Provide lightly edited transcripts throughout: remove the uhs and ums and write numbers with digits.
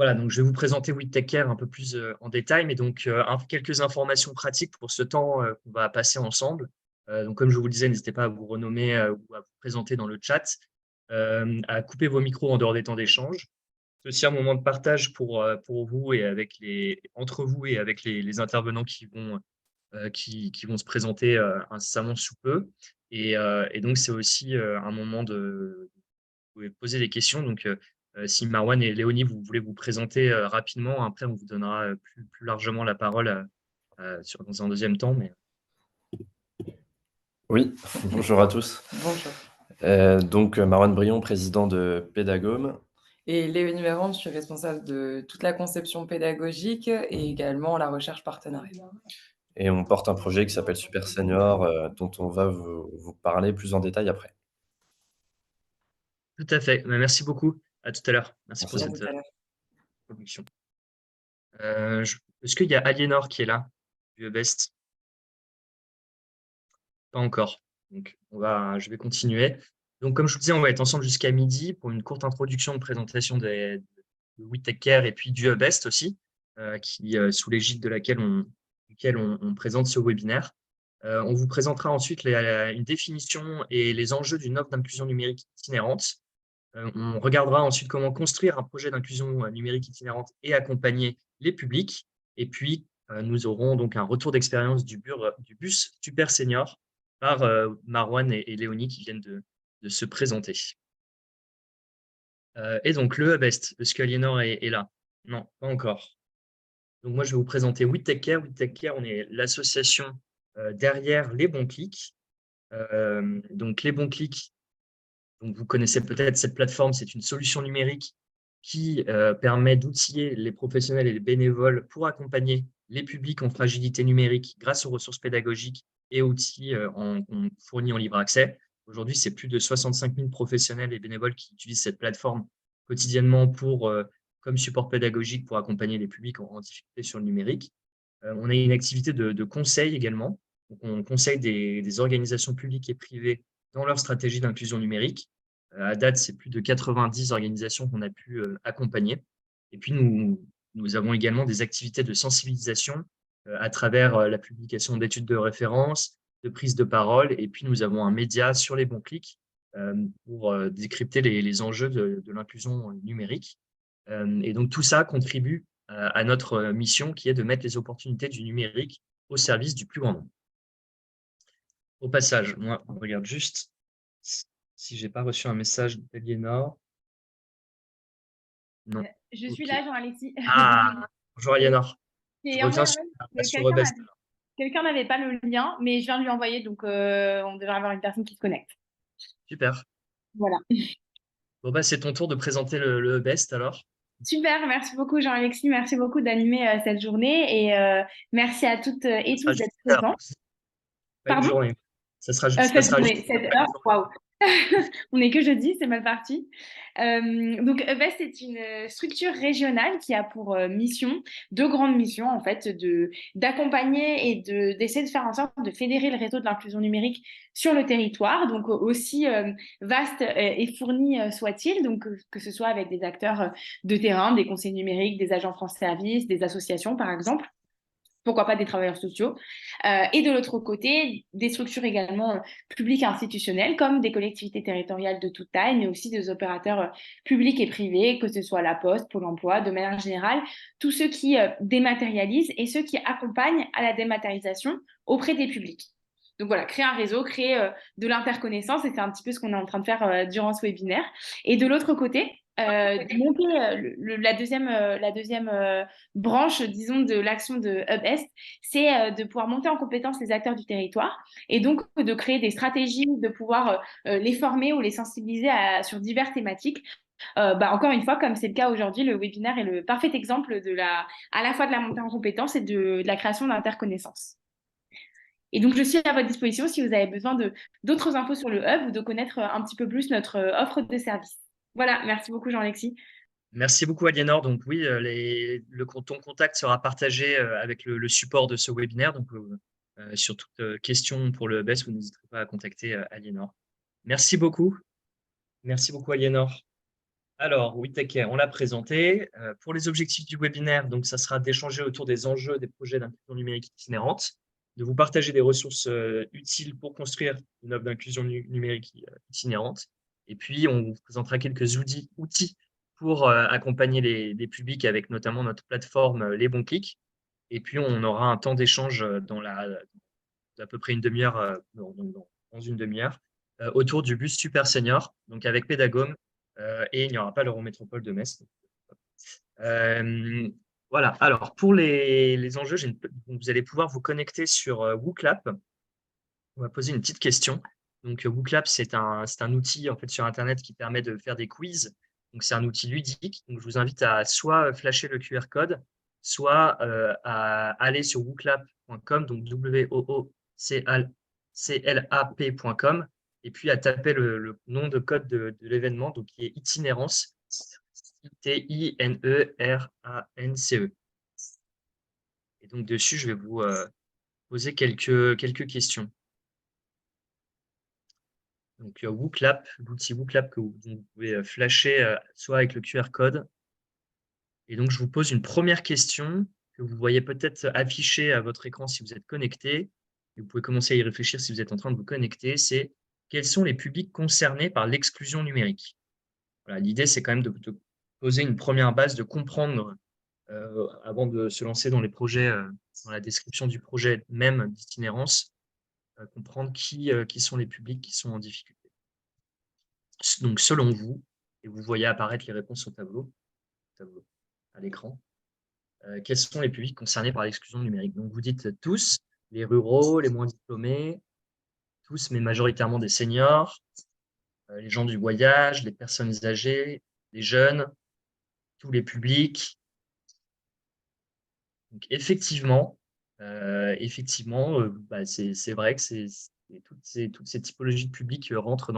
Voilà, donc je vais vous présenter We Take Care un peu plus en détail, mais donc quelques informations pratiques pour ce temps qu'on va passer ensemble. Donc comme je vous le disais, n'hésitez pas à vous renommer ou à vous présenter dans le chat, à couper vos micros en dehors des temps d'échange. C'est aussi un moment de partage pour vous et entre vous et avec les intervenants qui vont se présenter incessamment sous peu. Et donc, c'est aussi un moment vous pouvez poser des questions. Donc, si Marwan et Léonie, vous voulez vous présenter rapidement, après, on vous donnera plus largement la parole dans un deuxième temps. Mais... Oui, bonjour à tous. Bonjour. Donc, Marwan Brion, président de Pédagome. Et Léonie Véran, je suis responsable de toute la conception pédagogique et également la recherche partenariat. Et on porte un projet qui s'appelle Super Senior, dont on va vous parler plus en détail après. Tout à fait. Merci beaucoup. À tout à l'heure. Merci pour Merci. cette introduction. Est-ce qu'il y a Aliénor qui est là, du Best? Pas encore. Donc, je vais continuer. Donc, comme je vous disais, on va être ensemble jusqu'à midi pour une courte introduction de présentation de We Take Care et puis du Best aussi, sous l'égide de duquel on présente ce webinaire. On vous présentera ensuite une définition et les enjeux d'une offre d'inclusion numérique itinérante. On regardera ensuite comment construire un projet d'inclusion numérique itinérante et accompagner les publics. Et puis, nous aurons donc un retour d'expérience du bus Super Senior par Marwan et Léonie qui viennent de se présenter. Et donc, le Best, est-ce qu'Aliénor est là? Non, pas encore. Donc, moi, je vais vous présenter We Take Care. We Take Care, on est l'association derrière Les Bons Clics. Donc, Les Bons Clics, donc vous connaissez peut-être cette plateforme, c'est une solution numérique qui permet d'outiller les professionnels et les bénévoles pour accompagner les publics en fragilité numérique grâce aux ressources pédagogiques et outils fournis en libre accès. Aujourd'hui, c'est plus de 65 000 professionnels et bénévoles qui utilisent cette plateforme quotidiennement comme support pédagogique pour accompagner les publics en difficulté sur le numérique. On a une activité de conseil également. Donc, on conseille des organisations publiques et privées dans leur stratégie d'inclusion numérique. À date, c'est plus de 90 organisations qu'on a pu accompagner. Et puis, nous avons également des activités de sensibilisation à travers la publication d'études de référence, de prise de parole. Et puis, nous avons un média sur les bons clics pour décrypter les enjeux de l'inclusion numérique. Et donc, tout ça contribue à notre mission qui est de mettre les opportunités du numérique au service du plus grand nombre. Au passage, moi, je regarde juste si je n'ai pas reçu un message d'Aliénor. Non. Je suis là, Jean-Alexis. Ah, bonjour Aliénor. Je reviens sur Rebest. Quelqu'un n'avait pas le lien, mais je viens de lui envoyer, donc on devrait avoir une personne qui se connecte. Super. Voilà. Bon, bah, c'est ton tour de présenter le Best alors. Super, merci beaucoup Jean-Alexis, merci beaucoup d'animer cette journée et merci à toutes et tous d'être présents. Pas une journée. Ça sera juste. Cette journée, cette heure, waouh. On n'est que jeudi, c'est mal parti. Donc, Best est une structure régionale qui a pour mission, deux grandes missions en fait, d'accompagner et d'essayer de faire en sorte de fédérer le réseau de l'inclusion numérique sur le territoire, donc aussi vaste et fourni soit-il, donc que ce soit avec des acteurs de terrain, des conseils numériques, des agents France Service, des associations par exemple. Pourquoi pas des travailleurs sociaux, et de l'autre côté, des structures également publiques et institutionnelles, comme des collectivités territoriales de toute taille, mais aussi des opérateurs publics et privés, que ce soit la Poste, Pôle emploi, de manière générale, tous ceux qui dématérialisent et ceux qui accompagnent à la dématérialisation auprès des publics. Donc voilà, créer un réseau, créer de l'interconnaissance, et c'est un petit peu ce qu'on est en train de faire durant ce webinaire. Et de l'autre côté, monter la deuxième branche, disons, de l'action de HubEst, c'est de pouvoir monter en compétence les acteurs du territoire et donc de créer des stratégies, de pouvoir les former ou les sensibiliser sur diverses thématiques. Encore une fois, comme c'est le cas aujourd'hui, le webinaire est le parfait exemple à la fois de la montée en compétence et de la création d'interconnaissance. Et donc, je suis à votre disposition si vous avez besoin d'autres infos sur le Hub ou de connaître un petit peu plus notre offre de service. Voilà, merci beaucoup Jean-Alexis. Merci beaucoup Aliénor. Donc oui, ton contact sera partagé avec le support de ce webinaire. Donc sur toute question pour le BES, vous n'hésiterez pas à contacter Aliénor. Merci beaucoup. Merci beaucoup Aliénor. Alors, oui, on l'a présenté. Pour les objectifs du webinaire, donc ça sera d'échanger autour des enjeux des projets d'inclusion numérique itinérante, de vous partager des ressources utiles pour construire une offre d'inclusion numérique itinérante. Et puis, on vous présentera quelques outils pour accompagner les publics avec notamment notre plateforme Les Bons Clics. Et puis, on aura un temps d'échange d'à peu près une demi-heure, dans une demi-heure, autour du bus Super Senior, donc avec Pédagome, et il n'y aura pas l'Eurométropole de Metz. Voilà, alors pour les enjeux, vous allez pouvoir vous connecter sur WooClap. On va poser une petite question. Donc, WooClap, c'est un outil en fait, sur Internet qui permet de faire des quiz. Donc, c'est un outil ludique. Donc, je vous invite à soit flasher le QR code, soit à aller sur wooclap.com, donc WOOCLAP.com, et puis à taper le nom de code de l'événement, donc qui est Itinérance, ITINERANCE. Et donc, dessus, je vais vous poser quelques questions. Donc, WooClap, l'outil WooClap que vous pouvez flasher soit avec le QR code. Et donc, je vous pose une première question que vous voyez peut-être afficher à votre écran si vous êtes connecté. Et vous pouvez commencer à y réfléchir si vous êtes en train de vous connecter. C'est quels sont les publics concernés par l'exclusion numérique? Voilà, l'idée, c'est quand même de poser une première base, de comprendre avant de se lancer dans les projets, dans la description du projet même d'itinérance, comprendre qui sont les publics qui sont en difficulté. Donc, selon vous, et vous voyez apparaître les réponses au tableau à l'écran, quels sont les publics concernés par l'exclusion numérique? Donc, vous dites tous, les ruraux, les moins diplômés, tous, mais majoritairement des seniors, les gens du voyage, les personnes âgées, les jeunes, tous les publics. Donc, effectivement, c'est vrai que toutes ces typologies de publics rentrent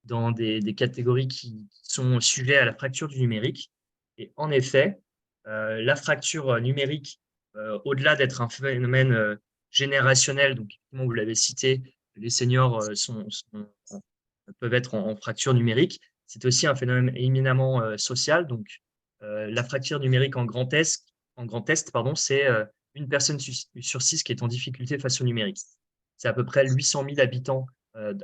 dans des catégories qui sont sujets à la fracture du numérique. Et en effet, la fracture numérique, au-delà d'être un phénomène générationnel, donc effectivement, vous l'avez cité, les seniors peuvent être en fracture numérique, c'est aussi un phénomène éminemment social. Donc, la fracture numérique en Grand Est, c'est une personne sur 6 qui est en difficulté face au numérique. C'est à peu près 800 000 habitants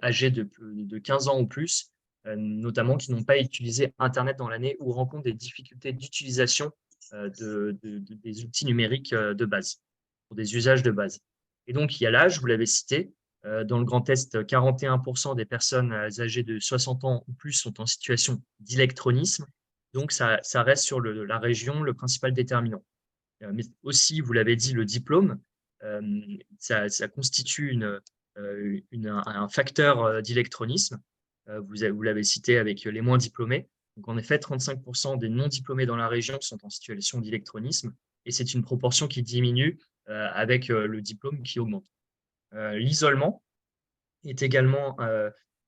âgés de 15 ans ou plus, notamment qui n'ont pas utilisé Internet dans l'année ou rencontrent des difficultés d'utilisation des outils numériques de base, pour des usages de base. Et donc, il y a l'âge, vous l'avez cité, dans le Grand Est, 41% des personnes âgées de 60 ans ou plus sont en situation d'électronisme. Donc, ça reste sur la région le principal déterminant. Mais aussi, vous l'avez dit, le diplôme, ça constitue un facteur d'électronisme. Vous l'avez cité avec les moins diplômés. Donc, en effet, 35% des non-diplômés dans la région sont en situation d'électronisme et c'est une proportion qui diminue avec le diplôme qui augmente. L'isolement est également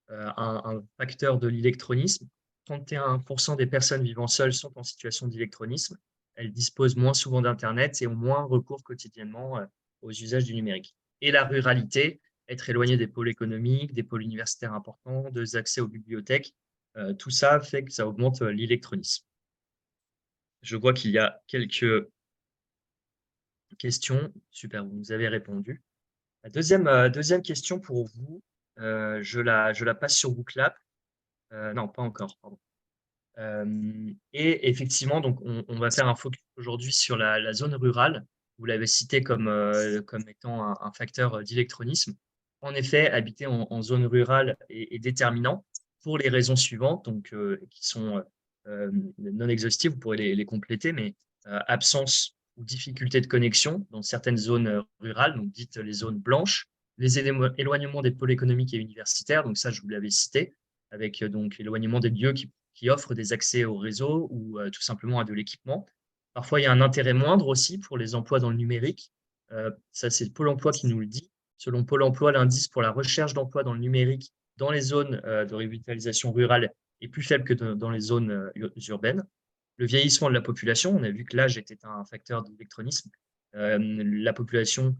un facteur de l'électronisme. 31% des personnes vivant seules sont en situation d'électronisme. Elles disposent moins souvent d'Internet et ont moins recours quotidiennement aux usages du numérique. Et la ruralité, être éloigné des pôles économiques, des pôles universitaires importants, des accès aux bibliothèques, tout ça fait que ça augmente l'électronisme. Je vois qu'il y a quelques questions. Super, vous nous avez répondu. La deuxième question pour vous, je la passe sur WooClap. Non, pas encore, pardon. Et effectivement, donc on va faire un focus aujourd'hui sur la zone rurale. Vous l'avez cité comme étant un facteur d'électronisme. En effet, habiter en zone rurale est déterminant pour les raisons suivantes, donc, qui sont non exhaustives, vous pourrez les compléter, mais absence ou difficulté de connexion dans certaines zones rurales, donc dites les zones blanches, les éloignements des pôles économiques et universitaires, donc ça je vous l'avais cité, avec donc l'éloignement des lieux qui offrent des accès au réseau ou tout simplement à de l'équipement. Parfois, il y a un intérêt moindre aussi pour les emplois dans le numérique. Ça, c'est Pôle emploi qui nous le dit. Selon Pôle emploi, l'indice pour la recherche d'emploi dans le numérique dans les zones de revitalisation rurale est plus faible que dans les zones urbaines. Le vieillissement de la population, on a vu que l'âge était un facteur d'électronisme. La population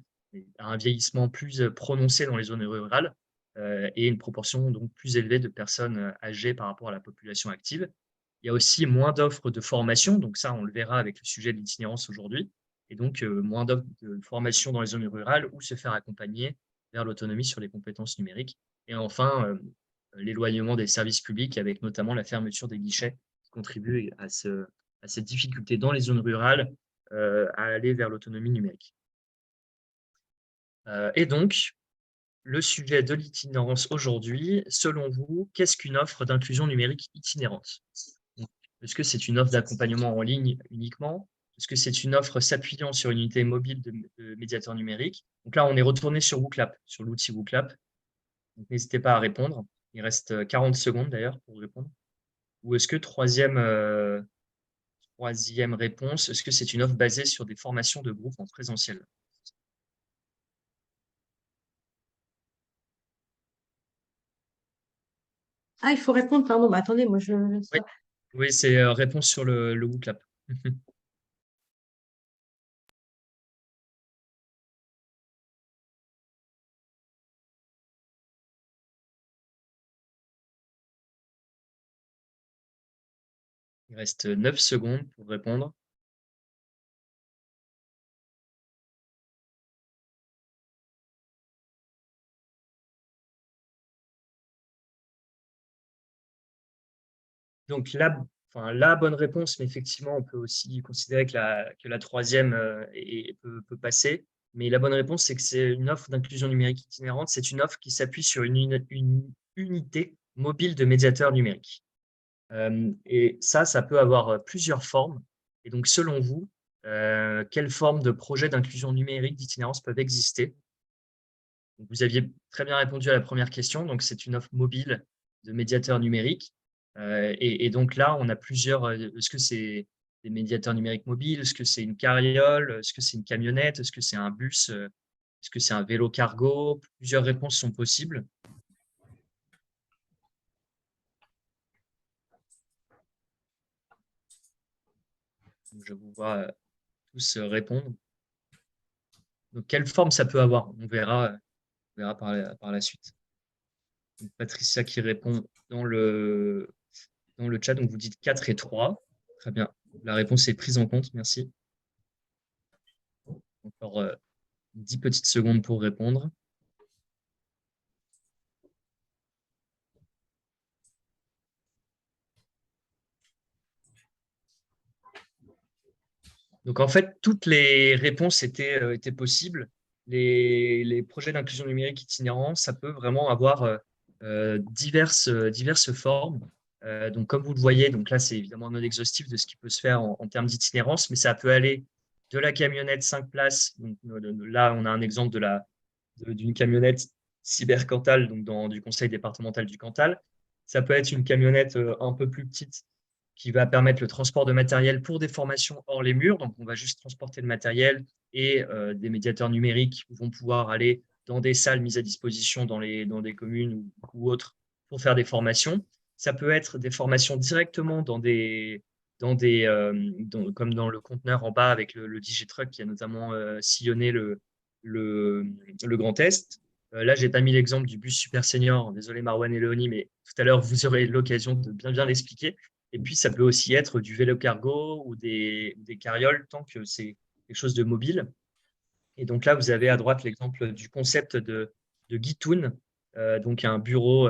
a un vieillissement plus prononcé dans les zones rurales et une proportion donc plus élevée de personnes âgées par rapport à la population active. Il y a aussi moins d'offres de formation, donc ça, on le verra avec le sujet de l'itinérance aujourd'hui, et donc moins d'offres de formation dans les zones rurales ou se faire accompagner vers l'autonomie sur les compétences numériques. Et enfin, l'éloignement des services publics avec notamment la fermeture des guichets qui contribue à cette difficulté dans les zones rurales à aller vers l'autonomie numérique. Et donc, le sujet de l'itinérance aujourd'hui, selon vous, qu'est-ce qu'une offre d'inclusion numérique itinérante? Est-ce que c'est une offre d'accompagnement en ligne uniquement? Est-ce que c'est une offre s'appuyant sur une unité mobile de médiateur numérique? Donc là, on est retourné sur WooClap, sur l'outil WooClap. Donc n'hésitez pas à répondre. Il reste 40 secondes d'ailleurs pour répondre. Ou est-ce que troisième réponse, est-ce que c'est une offre basée sur des formations de groupe en présentiel? Ah, il faut répondre, pardon. Bah, attendez, moi je. Oui, oui, c'est réponse sur le WooClap. Il reste 9 secondes pour répondre. Donc la bonne réponse, mais effectivement, on peut aussi considérer que la troisième peut passer. Mais la bonne réponse, c'est que c'est une offre d'inclusion numérique itinérante. C'est une offre qui s'appuie sur une unité mobile de médiateur numérique. Et ça peut avoir plusieurs formes. Et donc, selon vous, quelles formes de projets d'inclusion numérique d'itinérance peuvent exister? Donc, vous aviez très bien répondu à la première question. Donc, c'est une offre mobile de médiateur numérique. Et donc là, on a plusieurs. Est-ce que c'est des médiateurs numériques mobiles? Est-ce que c'est une carriole? Est-ce que c'est une camionnette? Est-ce que c'est un bus? Est-ce que c'est un vélo cargo? Plusieurs réponses sont possibles. Donc, je vous vois tous répondre. Donc, quelle forme ça peut avoir? On verra par la suite. Donc, Patricia qui répond dans le chat. Donc, vous dites 4 et 3. Très bien. La réponse est prise en compte. Merci. Encore 10 petites secondes pour répondre. Donc, en fait, toutes les réponses étaient possibles. Les projets d'inclusion numérique itinérants, ça peut vraiment avoir diverses formes. Donc, comme vous le voyez, donc là, c'est évidemment non exhaustif de ce qui peut se faire en termes d'itinérance, mais ça peut aller de la camionnette 5 places. Donc, là, on a un exemple d'une camionnette cybercantal, donc du conseil départemental du Cantal. Ça peut être une camionnette un peu plus petite qui va permettre le transport de matériel pour des formations hors les murs. Donc, on va juste transporter le matériel et des médiateurs numériques vont pouvoir aller dans des salles mises à disposition dans des communes ou autres pour faire des formations. Ça peut être des formations directement comme dans le conteneur en bas avec le DigiTruck qui a notamment sillonné le Grand Est. Là, je n'ai pas mis l'exemple du bus super senior. Désolé Marwan et Léonie, mais tout à l'heure, vous aurez l'occasion de bien l'expliquer. Et puis, ça peut aussi être du vélo cargo ou des carrioles, tant que c'est quelque chose de mobile. Et donc là, vous avez à droite l'exemple du concept de Gitoon, donc un bureau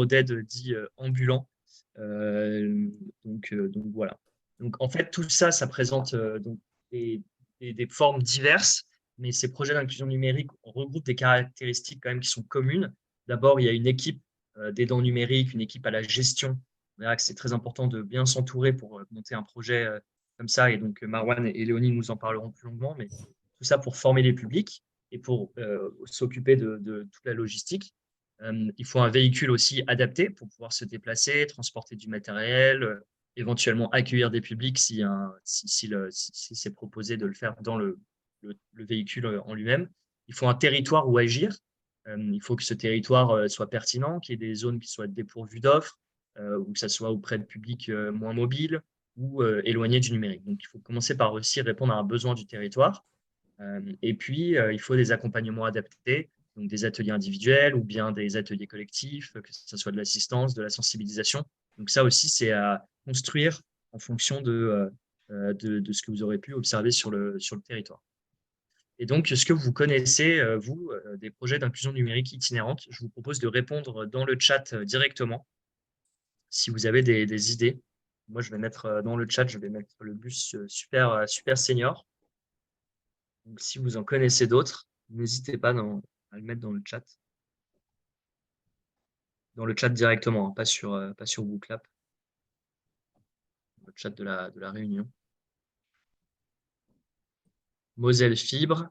d'aide dit ambulant. Donc voilà. Donc en fait, tout ça, ça présente donc des formes diverses, mais ces projets d'inclusion numérique regroupent des caractéristiques quand même qui sont communes. D'abord, il y a une équipe d'aidants numériques, une équipe à la gestion. On verra que c'est très important de bien s'entourer pour monter un projet comme ça. Et donc, Marwan et Léonie nous en parleront plus longuement, mais tout ça pour former les publics et pour s'occuper de toute la logistique. Il faut un véhicule aussi adapté pour pouvoir se déplacer, transporter du matériel, éventuellement accueillir des publics si c'est proposé de le faire dans le véhicule en lui-même. Il faut un territoire où agir. Il faut que ce territoire soit pertinent, qu'il y ait des zones qui soient dépourvues d'offres, ou que ça soit auprès de publics moins mobiles ou éloignés du numérique. Donc, il faut commencer par aussi répondre à un besoin du territoire. Et puis, il faut des accompagnements adaptés, donc des ateliers individuels ou bien des ateliers collectifs, que ce soit de l'assistance, de la sensibilisation, Donc ça aussi, c'est à construire en fonction de ce que vous aurez pu observer sur le territoire. Et donc, est-ce que vous connaissez, vous, des projets d'inclusion numérique itinérante? Je vous propose de répondre dans le chat directement si vous avez des idées. Moi, je vais mettre dans le chat, je vais mettre le bus super senior. Donc, si vous en connaissez d'autres, n'hésitez pas à le mettre dans le chat. Dans le chat directement, hein, pas sur WooClap. Le chat de la réunion. Moselle Fibre,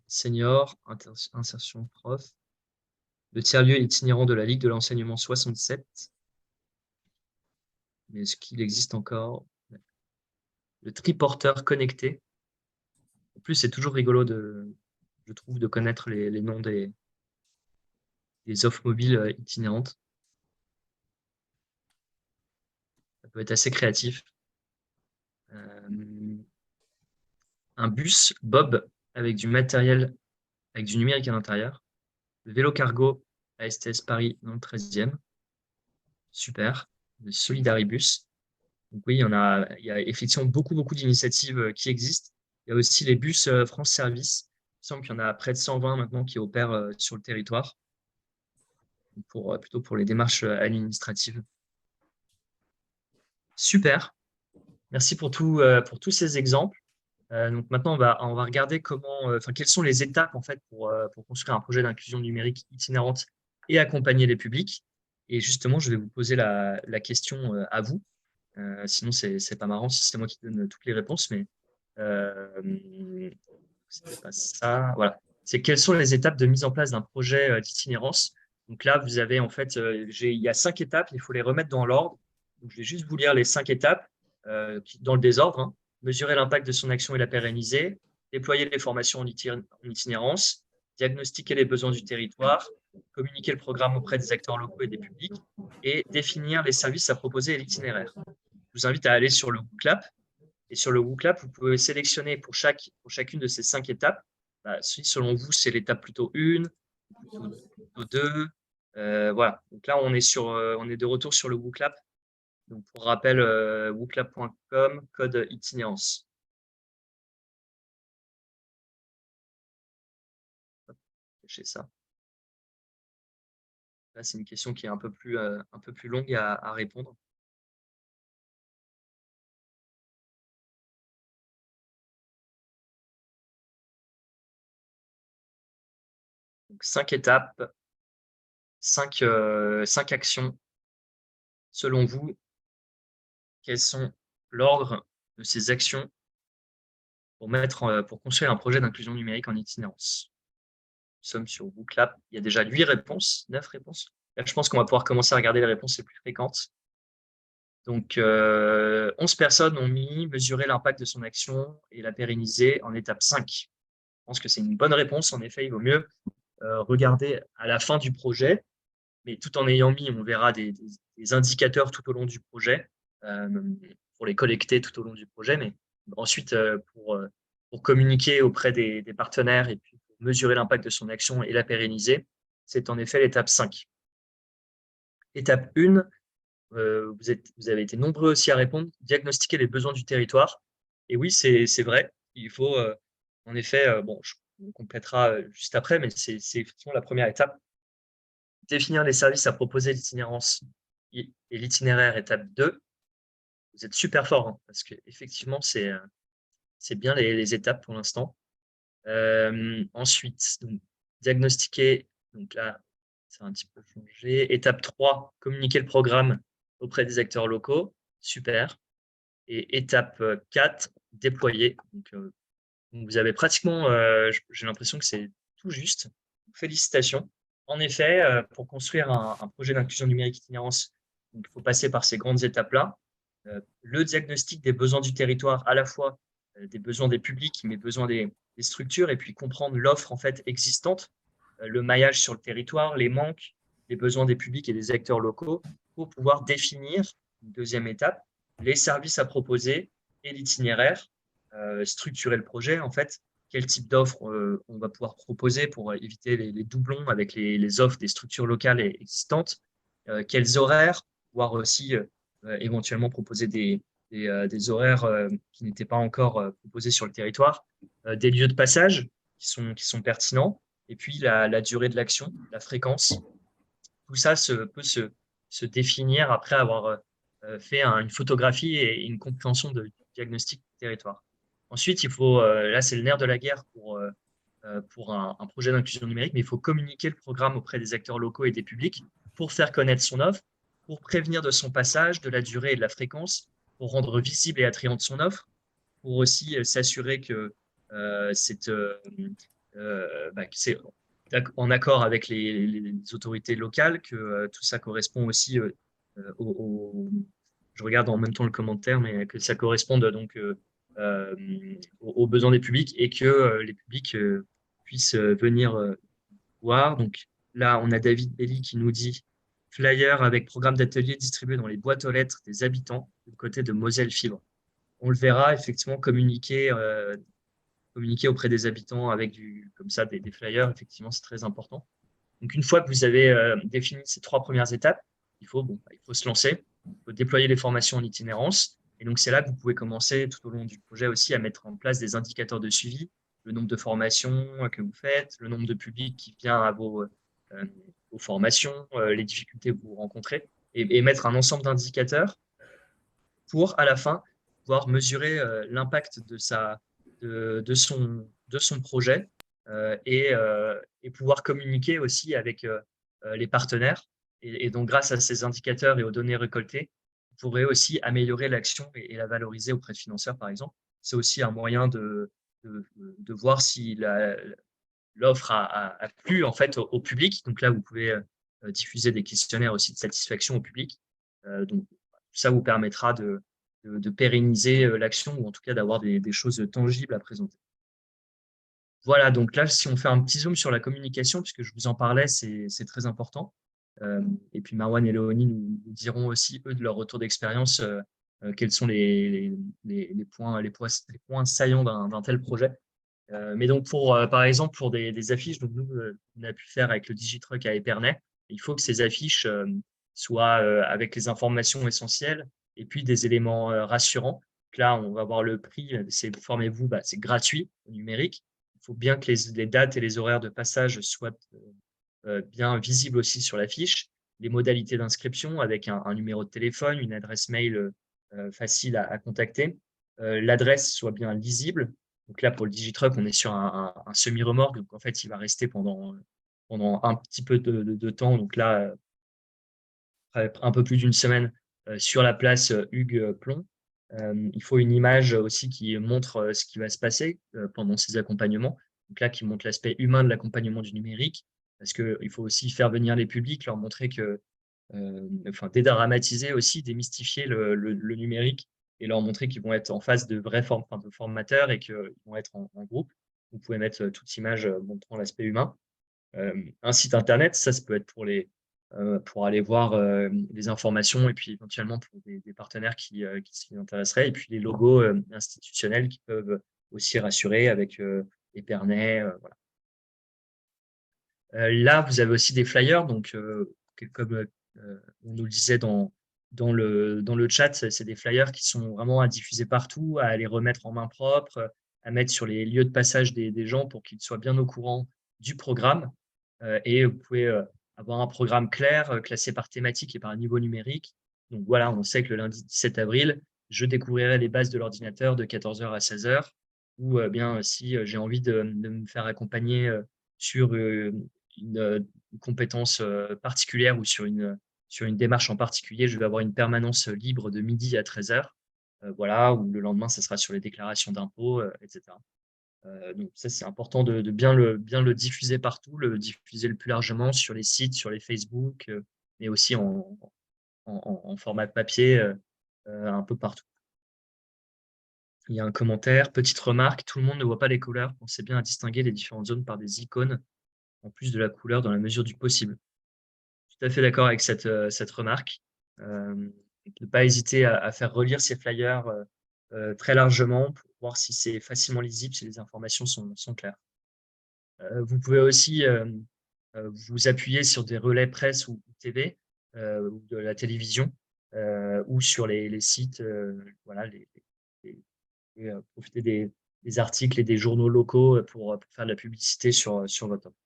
senior, insertion prof. Le tiers-lieu itinérant de la Ligue de l'enseignement 67. Mais est-ce qu'il existe encore? Le triporteur connecté. En plus, c'est toujours rigolo, je trouve, de connaître les noms des offres mobiles itinérantes. Ça peut être assez créatif. Un bus Bob avec du matériel, avec du numérique à l'intérieur. Le vélo cargo à STS Paris dans le 13e. Super. Le Solidaribus. Donc oui, il y a effectivement beaucoup d'initiatives qui existent. Il y a aussi les bus France Service. Il me semble qu'il y en a près de 120 maintenant qui opèrent sur le territoire, plutôt pour les démarches administratives. Super. Merci pour tous ces exemples. Donc maintenant, on va regarder quelles sont les étapes en fait pour construire un projet d'inclusion numérique itinérante et accompagner les publics. Et justement, je vais vous poser la question à vous. Sinon, c'est pas marrant si c'est moi qui donne toutes les réponses, mais c'est pas ça. Voilà. C'est quelles sont les étapes de mise en place d'un projet d'itinérance. Donc là, vous avez en fait, il y a 5 étapes, il faut les remettre dans l'ordre. Donc, je vais juste vous lire les 5 étapes dans le désordre. Hein. Mesurer l'impact de son action et la pérenniser, déployer les formations en itinérance, diagnostiquer les besoins du territoire, communiquer le programme auprès des acteurs locaux et des publics, et définir les services à proposer et l'itinéraire. Je vous invite à aller sur le WooClap. Et sur le WooClap, vous pouvez sélectionner pour chacune de ces 5 étapes. Si selon vous, c'est l'étape plutôt 1, plutôt 2. Voilà. Donc là, on est de retour sur le WooClap. Donc pour rappel, wooclap.com, code itinérance. Cacher ça. Là, c'est une question qui est un peu plus longue à répondre. Donc, 5 étapes, 5 actions. Selon vous, quels sont l'ordre de ces actions pour construire un projet d'inclusion numérique en itinérance? Nous sommes sur WooClap. Il y a déjà 9 réponses. Là, je pense qu'on va pouvoir commencer à regarder les réponses les plus fréquentes. Donc, 11 personnes ont mis mesurer l'impact de son action et la pérenniser en étape 5. Je pense que c'est une bonne réponse. En effet, il vaut mieux regarder à la fin du projet, mais tout en ayant mis, on verra des indicateurs tout au long du projet pour les collecter tout au long du projet, mais ensuite pour communiquer auprès des partenaires et puis pour mesurer l'impact de son action et la pérenniser, c'est en effet l'étape 5. Étape 1, vous avez été nombreux aussi à répondre, diagnostiquer les besoins du territoire. Et oui, c'est vrai, il faut en effet, on complétera juste après, mais c'est effectivement la première étape. Définir les services à proposer l'itinérance et l'itinéraire, étape 2. Vous êtes super fort, hein, parce qu'effectivement, c'est bien les étapes pour l'instant. Ensuite, donc, diagnostiquer, donc là, c'est un petit peu changé. Étape 3, communiquer le programme auprès des acteurs locaux. Super. Et étape 4, déployer. Donc, vous avez pratiquement, j'ai l'impression que c'est tout juste. Félicitations. En effet, pour construire un projet d'inclusion numérique itinérance, donc, il faut passer par ces grandes étapes-là. Le diagnostic des besoins du territoire, à la fois des besoins des publics, mais besoins des structures, et puis comprendre l'offre en fait existante, le maillage sur le territoire, les manques, les besoins des publics et des acteurs locaux, pour pouvoir définir, une deuxième étape, les services à proposer et l'itinéraire, structurer le projet, en fait, quel type d'offres on va pouvoir proposer pour éviter les doublons avec les offres des structures locales existantes, quels horaires, pouvoir aussi éventuellement proposer des horaires qui n'étaient pas encore proposés sur le territoire, des lieux de passage qui sont pertinents, et puis la durée de l'action, la fréquence. Tout ça peut se définir après avoir fait une photographie et une compréhension du diagnostic du territoire. Ensuite, là c'est le nerf de la guerre pour un projet d'inclusion numérique, mais il faut communiquer le programme auprès des acteurs locaux et des publics pour faire connaître son offre, pour prévenir de son passage, de la durée et de la fréquence, pour rendre visible et attrayante son offre, pour aussi s'assurer que que c'est en accord avec les autorités locales, que tout ça correspond aussi je regarde en même temps le commentaire, mais que ça corresponde donc aux besoins des publics et que les publics puissent venir voir. Donc là, on a David Belli qui nous dit flyer avec programme d'atelier distribué dans les boîtes aux lettres des habitants du côté de Moselle Fibre. On le verra effectivement communiquer auprès des habitants avec comme ça des flyers. Effectivement, c'est très important. Donc une fois que vous avez défini ces 3 premières étapes, il faut se lancer, il faut déployer les formations en itinérance. Et donc c'est là que vous pouvez commencer tout au long du projet aussi à mettre en place des indicateurs de suivi, le nombre de formations que vous faites, le nombre de publics qui vient à vos formations, les difficultés que vous rencontrez, et mettre un ensemble d'indicateurs pour, à la fin, pouvoir mesurer l'impact de son projet et pouvoir communiquer aussi avec les partenaires. Et donc, grâce à ces indicateurs et aux données récoltées, vous pourrez aussi améliorer l'action et la valoriser auprès de financeurs, par exemple. C'est aussi un moyen de voir si l'offre a plu en fait au public. Donc là, vous pouvez diffuser des questionnaires aussi de satisfaction au public. Donc, ça vous permettra de pérenniser l'action ou en tout cas d'avoir des choses tangibles à présenter. Voilà, donc là, si on fait un petit zoom sur la communication, puisque je vous en parlais, c'est très important. Et puis Marwan et Léonie nous diront aussi, eux, de leur retour d'expérience, quels sont les points saillants d'un tel projet. Mais donc, par exemple, pour des affiches, donc nous, on a pu faire avec le Digitruck à Épernay, il faut que ces affiches soient avec les informations essentielles et puis des éléments rassurants. Donc là, on va voir le prix, formez-vous, c'est gratuit au numérique. Il faut bien que les dates et les horaires de passage soient bien visibles aussi sur l'affiche. Les modalités d'inscription avec un numéro de téléphone, une adresse mail facile à contacter. L'adresse soit bien lisible. Donc là, pour le Digitruck, on est sur un semi-remorque. Donc, en fait, il va rester pendant un petit peu de temps. Donc là, un peu plus d'une semaine sur la place Hugues Plon. Il faut une image aussi qui montre ce qui va se passer pendant ces accompagnements. Donc là, qui montre l'aspect humain de l'accompagnement du numérique. Parce qu'il faut aussi faire venir les publics, leur montrer que, dédramatiser aussi, démystifier le numérique et leur montrer qu'ils vont être en face de vrais de formateurs et qu'ils vont être en groupe. Vous pouvez mettre toute image montrant l'aspect humain. Un site internet, ça peut être pour aller voir les informations et puis éventuellement pour des partenaires qui s'y intéresseraient. Et puis les logos institutionnels qui peuvent aussi rassurer avec Épernay. Voilà. Là, vous avez aussi des flyers. Donc, comme on nous le disait dans le chat, c'est des flyers qui sont vraiment à diffuser partout, à les remettre en main propre, à mettre sur les lieux de passage des gens pour qu'ils soient bien au courant du programme. Et vous pouvez avoir un programme clair, classé par thématique et par niveau numérique. Donc voilà, on sait que le lundi 17 avril, je découvrirai les bases de l'ordinateur de 14h à 16h. Ou bien si j'ai envie de me faire accompagner sur une compétence particulière ou sur une démarche en particulier, je vais avoir une permanence libre de midi à 13h. Voilà, ou le lendemain, ça sera sur les déclarations d'impôts, etc. Donc ça, c'est important de bien le diffuser partout, le diffuser le plus largement sur les sites, sur les Facebook, mais aussi en format papier, un peu partout. Il y a un commentaire, petite remarque, tout le monde ne voit pas les couleurs. Pensez bien à distinguer les différentes zones par des icônes, en plus de la couleur dans la mesure du possible. Tout à fait d'accord avec cette remarque. Ne pas hésiter à faire relire ces flyers très largement pour voir si c'est facilement lisible, si les informations sont claires. Vous pouvez aussi vous appuyer sur des relais presse ou TV ou de la télévision ou sur les sites, voilà, profiter des articles et des journaux locaux pour faire de la publicité sur votre offre.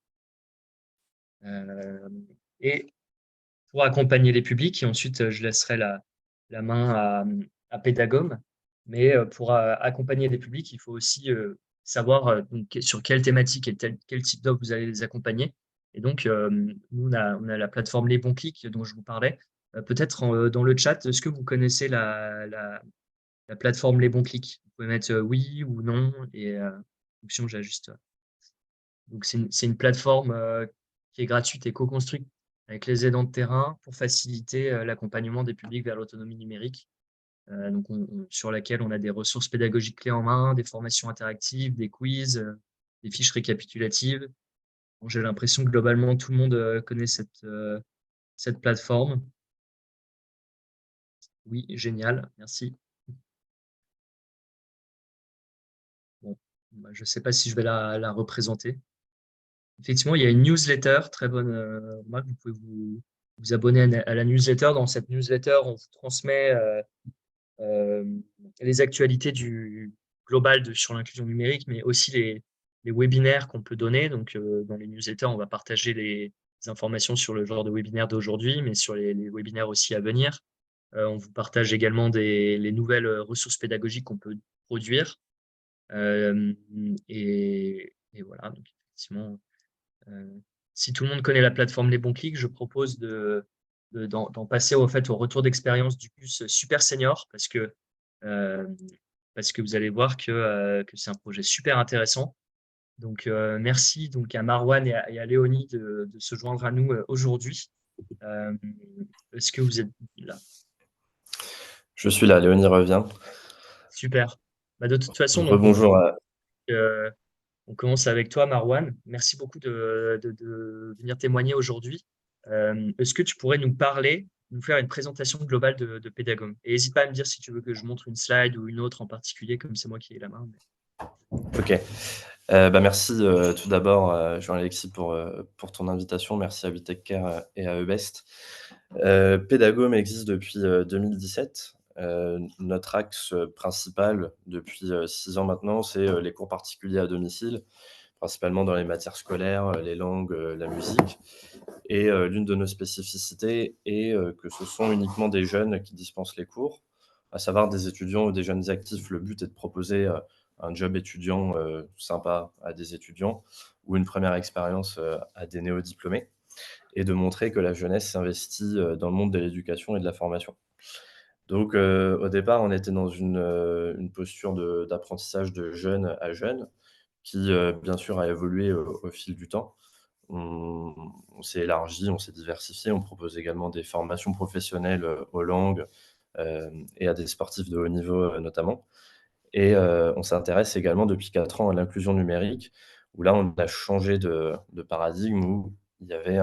Et pour accompagner les publics, et ensuite je laisserai la main à Pédagome. Mais pour accompagner les publics, il faut aussi savoir donc, sur quelle thématique et quel type d'offre vous allez les accompagner. Et donc, nous, on a la plateforme Les Bons Clics dont je vous parlais. Peut-être dans le chat, est-ce que vous connaissez la plateforme Les Bons Clics? Vous pouvez mettre oui ou non, et option, j'ajuste. Donc, c'est une plateforme qui est gratuite et co-construite avec les aidants de terrain pour faciliter l'accompagnement des publics vers l'autonomie numérique. Donc sur laquelle on a des ressources pédagogiques clés en main, des formations interactives, des quiz, des fiches récapitulatives. Bon, j'ai l'impression que globalement, tout le monde connaît cette plateforme. Oui, génial, merci. Bon, bah, je ne sais pas si je vais la représenter. Effectivement, il y a une newsletter, très bonne remarque. Vous pouvez vous abonner à la newsletter. Dans cette newsletter, on vous transmet les actualités globales sur l'inclusion numérique, mais aussi les webinaires qu'on peut donner. Donc, dans les newsletters, on va partager les informations sur le genre de webinaire d'aujourd'hui, mais sur les webinaires aussi à venir. On vous partage également les nouvelles ressources pédagogiques qu'on peut produire. Et voilà, donc effectivement, si tout le monde connaît la plateforme Les Bons Clics, je propose d'en passer au retour d'expérience du bus Super Senior, parce que vous allez voir que c'est un projet super intéressant. Donc, merci donc à Marwan et à Léonie de se joindre à nous aujourd'hui. Est-ce que vous êtes là? Je suis là, Léonie revient. Super. Bah, de toute façon, donc, Rebonjour. on commence avec toi, Marwan. Merci beaucoup de venir témoigner aujourd'hui. Est-ce que tu pourrais nous faire une présentation globale de Pédagome? Et n'hésite pas à me dire si tu veux que je montre une slide ou une autre en particulier, comme c'est moi qui ai la main. Ok. Merci tout d'abord, Jean-Alexis, pour ton invitation. Merci à WeTechCare et à eBest. Pédagome existe depuis 2017. Notre axe principal depuis 6 ans maintenant, c'est les cours particuliers à domicile, principalement dans les matières scolaires, les langues, la musique. Et l'une de nos spécificités est que ce sont uniquement des jeunes qui dispensent les cours, à savoir des étudiants ou des jeunes actifs. Le but est de proposer un job étudiant sympa à des étudiants ou une première expérience à des néo-diplômés, et de montrer que la jeunesse s'investit dans le monde de l'éducation et de la formation. Donc, au départ, on était dans une posture d'apprentissage de jeune à jeune, qui, bien sûr, a évolué au fil du temps. On s'est élargi, on s'est diversifié. On propose également des formations professionnelles aux langues et à des sportifs de haut niveau, notamment. Et on s'intéresse également depuis 4 ans à l'inclusion numérique, où là, on a changé de paradigme, où il y avait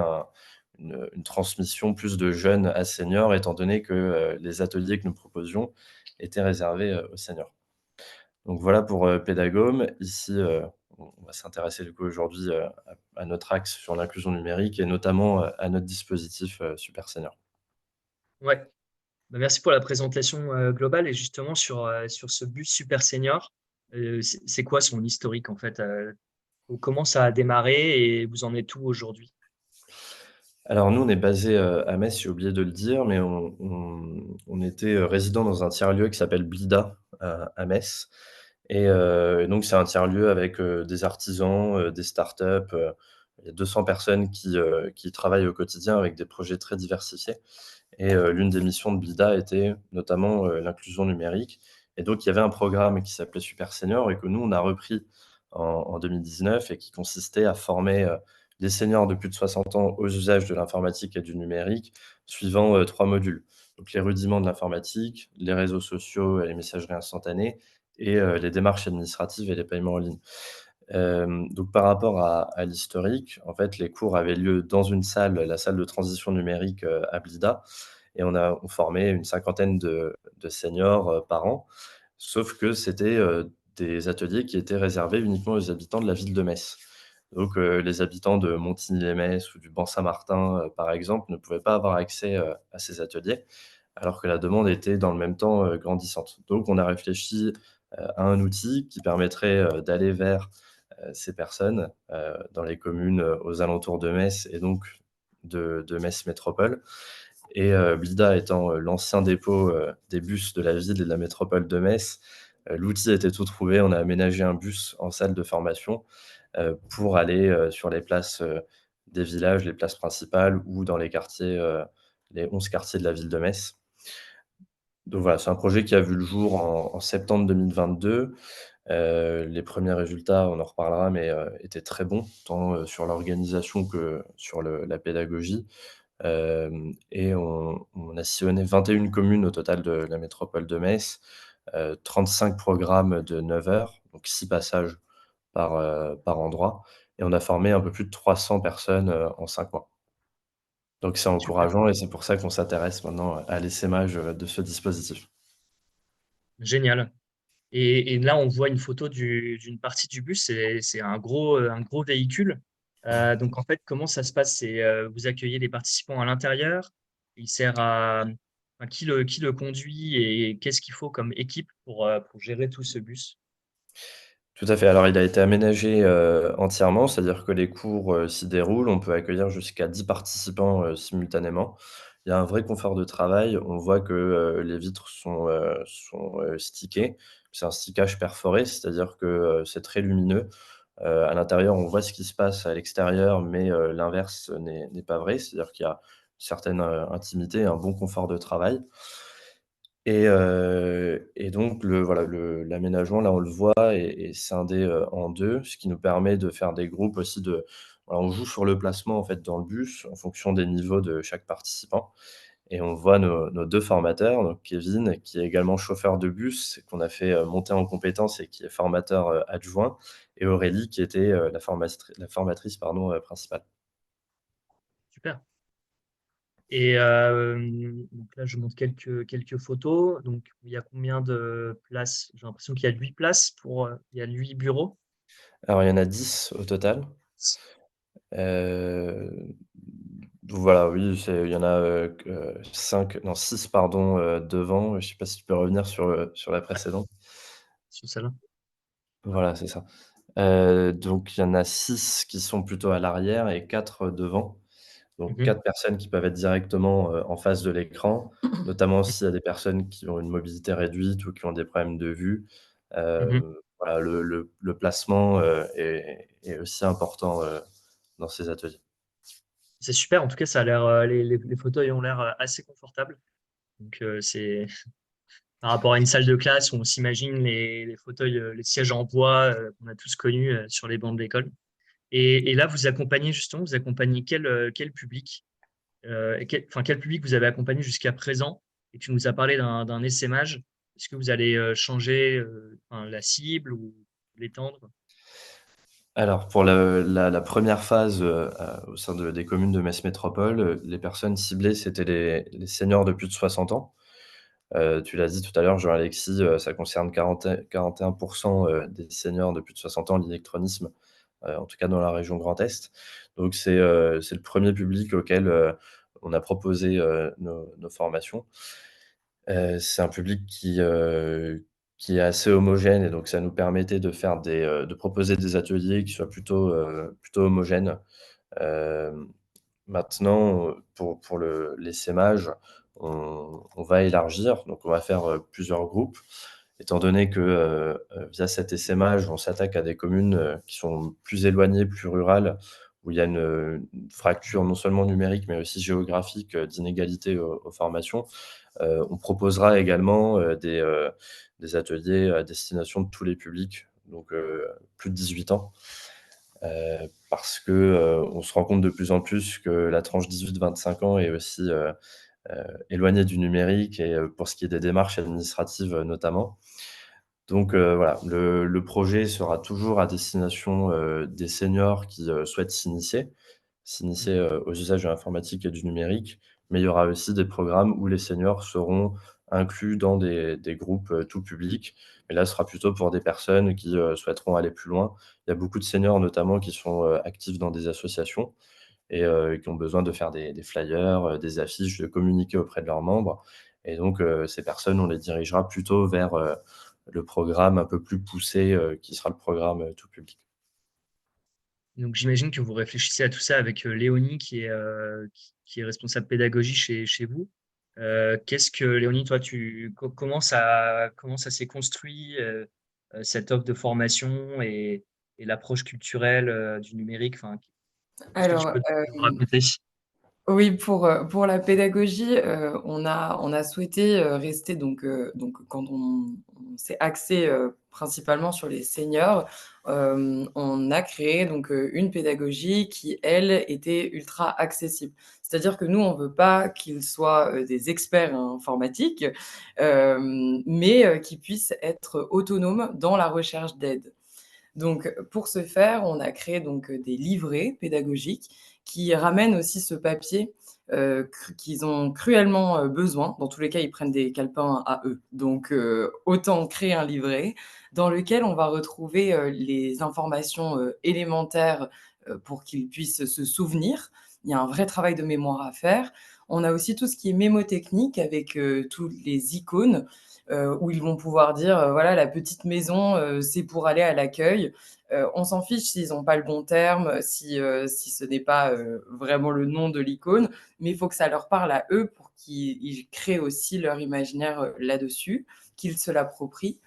une transmission plus de jeunes à seniors, étant donné que les ateliers que nous proposions étaient réservés aux seniors. Donc voilà pour Pédagome. Ici, on va s'intéresser du coup aujourd'hui à notre axe sur l'inclusion numérique et notamment à notre dispositif Super Senior. Ouais. Bah, merci pour la présentation globale, et justement sur ce bus Super Senior. C'est quoi son historique en fait? Comment ça a démarré et vous en êtes où aujourd'hui? Alors nous, on est basé à Metz, j'ai oublié de le dire, mais on était résident dans un tiers-lieu qui s'appelle Blida à Metz. Et donc c'est un tiers-lieu avec des artisans, des startups. Il y a 200 personnes qui travaillent au quotidien avec des projets très diversifiés. Et l'une des missions de Blida était notamment l'inclusion numérique. Et donc il y avait un programme qui s'appelait Super Senior et que nous, on a repris en 2019, et qui consistait à former des seniors de plus de 60 ans aux usages de l'informatique et du numérique, suivant 3 modules. Donc les rudiments de l'informatique, les réseaux sociaux et les messageries instantanées, et les démarches administratives et les paiements en ligne. Donc par rapport à l'historique, en fait, les cours avaient lieu dans une salle, la salle de transition numérique à Blida, et on formait une 50aine de seniors par an. Sauf que c'était des ateliers qui étaient réservés uniquement aux habitants de la ville de Metz. Donc les habitants de Montigny-lès-Metz ou du Banc-Saint-Martin, par exemple, ne pouvaient pas avoir accès à ces ateliers. alors que la demande était dans le même temps grandissante. Donc on a réfléchi à un outil qui permettrait d'aller vers ces personnes dans les communes aux alentours de Metz et donc de Metz Métropole. Et Blida étant l'ancien dépôt des bus de la ville et de la métropole de Metz, l'outil était tout trouvé. On a aménagé un bus en salle de formation pour aller sur les places des villages, les places principales ou dans les quartiers, les 11 quartiers de la ville de Metz. Donc voilà, c'est un projet qui a vu le jour en septembre 2022. Les premiers résultats, on en reparlera, mais étaient très bons, tant sur l'organisation que sur la pédagogie. Et on a sillonné 21 communes au total de la métropole de Metz, 35 programmes de 9 heures, donc 6 passages par endroit, et on a formé un peu plus de 300 personnes en 5 mois. Donc c'est Super, encourageant et c'est pour ça qu'on s'intéresse maintenant à l'essaimage de ce dispositif. génial. Et là, on voit une photo d'une partie du bus. C'est un gros véhicule. Donc, en fait, comment ça se passe? Vous accueillez les participants à l'intérieur. Il sert à enfin, qui le conduit et qu'est-ce qu'il faut comme équipe pour gérer tout ce bus? Tout à fait. Alors il a été aménagé entièrement, c'est-à-dire que les cours s'y déroulent. On peut accueillir jusqu'à 10 participants simultanément. Il y a un vrai confort de travail. On voit que les vitres sont stickées. C'est un stickage perforé, c'est-à-dire que c'est très lumineux. À l'intérieur, on voit ce qui se passe à l'extérieur, mais l'inverse n'est pas vrai. C'est-à-dire qu'il y a une certaine intimité, un bon confort de travail. Et donc l'aménagement, là, on le voit, est scindé en 2, ce qui nous permet de faire des groupes aussi voilà, on joue sur le placement, en fait, dans le bus en fonction des niveaux de chaque participant, et on voit nos 2 formateurs, donc Kevin, qui est également chauffeur de bus, et qu'on a fait monter en compétences et qui est formateur adjoint, et Aurélie, qui était la formatrice, pardon, principale. Super. Et donc là, je montre quelques photos. Donc, il y a combien de places? J'ai l'impression qu'il y a 8 places il y a 8 bureaux. Alors il y en a 10 au total. Heu, voilà, oui, il y en a, 5, non 6 pardon, devant. Je sais pas si tu peux revenir sur la Ouais, précédente? sur celle-là. Voilà, c'est ça. Donc il y en a 6 qui sont plutôt à l'arrière et 4 devant. Donc Mhm, 4 personnes qui peuvent être directement, en face de l'écran, notamment s'il y a des personnes qui ont une mobilité réduite ou qui ont des problèmes de vue. mhm. Voilà, le placement, est aussi important, dans ces ateliers. C'est super. En tout cas, ça a l'air, les fauteuils ont l'air assez confortables. Donc, c'est par rapport à une salle de classe où on s'imagine les fauteuils, les sièges en bois qu'on a tous connus sur les bancs de l'école. Et là, vous accompagnez quel public, enfin, quel public vous avez accompagné jusqu'à présent? Et tu nous as parlé d'un essaimage. Est-ce que vous allez changer enfin, la cible ou l'étendre? Alors pour la 1re phase, au sein des communes de Metz Métropole, les personnes ciblées, c'était les seniors de plus de 60 ans. Tu l'as dit tout à l'heure, Jean-Alexis, ça concerne 41 des seniors de plus de 60 ans, l'illectronisme, en tout cas dans la région Grand Est. Donc c'est le premier public auquel on a proposé nos formations. C'est un public qui est assez homogène, et donc ça nous permettait de proposer des ateliers qui soient plutôt homogènes. Hem, Maintenant, pour l'essaimage, on va élargir, donc on va faire plusieurs groupes, étant donné que via cet essaimage, on s'attaque à des communes qui sont plus éloignées, plus rurales, où il y a une fracture non seulement numérique mais aussi géographique, d'inégalité aux formations. On proposera également des ateliers à destination de tous les publics, donc plus de 18 ans, parce que on se rend compte de plus en plus que la tranche 18-25 ans est aussi éloignée du numérique, et pour ce qui est des démarches administratives notamment. Donc voilà, le projet sera toujours à destination des seniors qui souhaitent s'initier aux usages de l'informatique et du numérique, mais il y aura aussi des programmes où les seniors seront inclus dans des groupes tout public. Mais là, ce sera plutôt pour des personnes qui souhaiteront aller plus loin. Il y a beaucoup de seniors notamment qui sont actifs dans des associations, et qui ont besoin de faire des flyers, des affiches, de communiquer auprès de leurs membres. Et donc, ces personnes, on les dirigera plutôt vers le programme un peu plus poussé, qui sera le programme tout public. Donc, j'imagine que vous réfléchissez à tout ça avec Léonie, qui est responsable pédagogie chez vous. Qu'est-ce que, Léonie, toi, comment ça s'est construit, cette offre de formation et l'approche culturelle du numérique? Enfin, est-ce que tu Alors, peux nous raconter? oui, pour la pédagogie, on a souhaité, rester donc quand on s'est axé, principalement sur les seniors, on a créé donc, une pédagogie qui, elle, était ultra accessible. C'est-à-dire que nous, on veut pas qu'ils soient, des experts informatiques, mais, qu'ils puissent être autonomes dans la recherche d'aide. Donc, pour ce faire, on a créé donc, des livrets pédagogiques qui ramènent aussi ce papier, qu'ils ont cruellement, besoin. Dans tous les cas, ils prennent des calepins à eux. Donc, autant créer un livret dans lequel on va retrouver, les informations, élémentaires, pour qu'ils puissent se souvenir. Il y a un vrai travail de mémoire à faire. On a aussi tout ce qui est mémotechnique avec, tous les icônes, où ils vont pouvoir dire, voilà, la petite maison, c'est pour aller à l'accueil. On s'en fiche s'ils n'ont pas le bon terme, si ce n'est pas, vraiment le nom de l'icône, mais il faut que ça leur parle à eux pour qu'ils créent aussi leur imaginaire, là-dessus, qu'ils se l'approprient.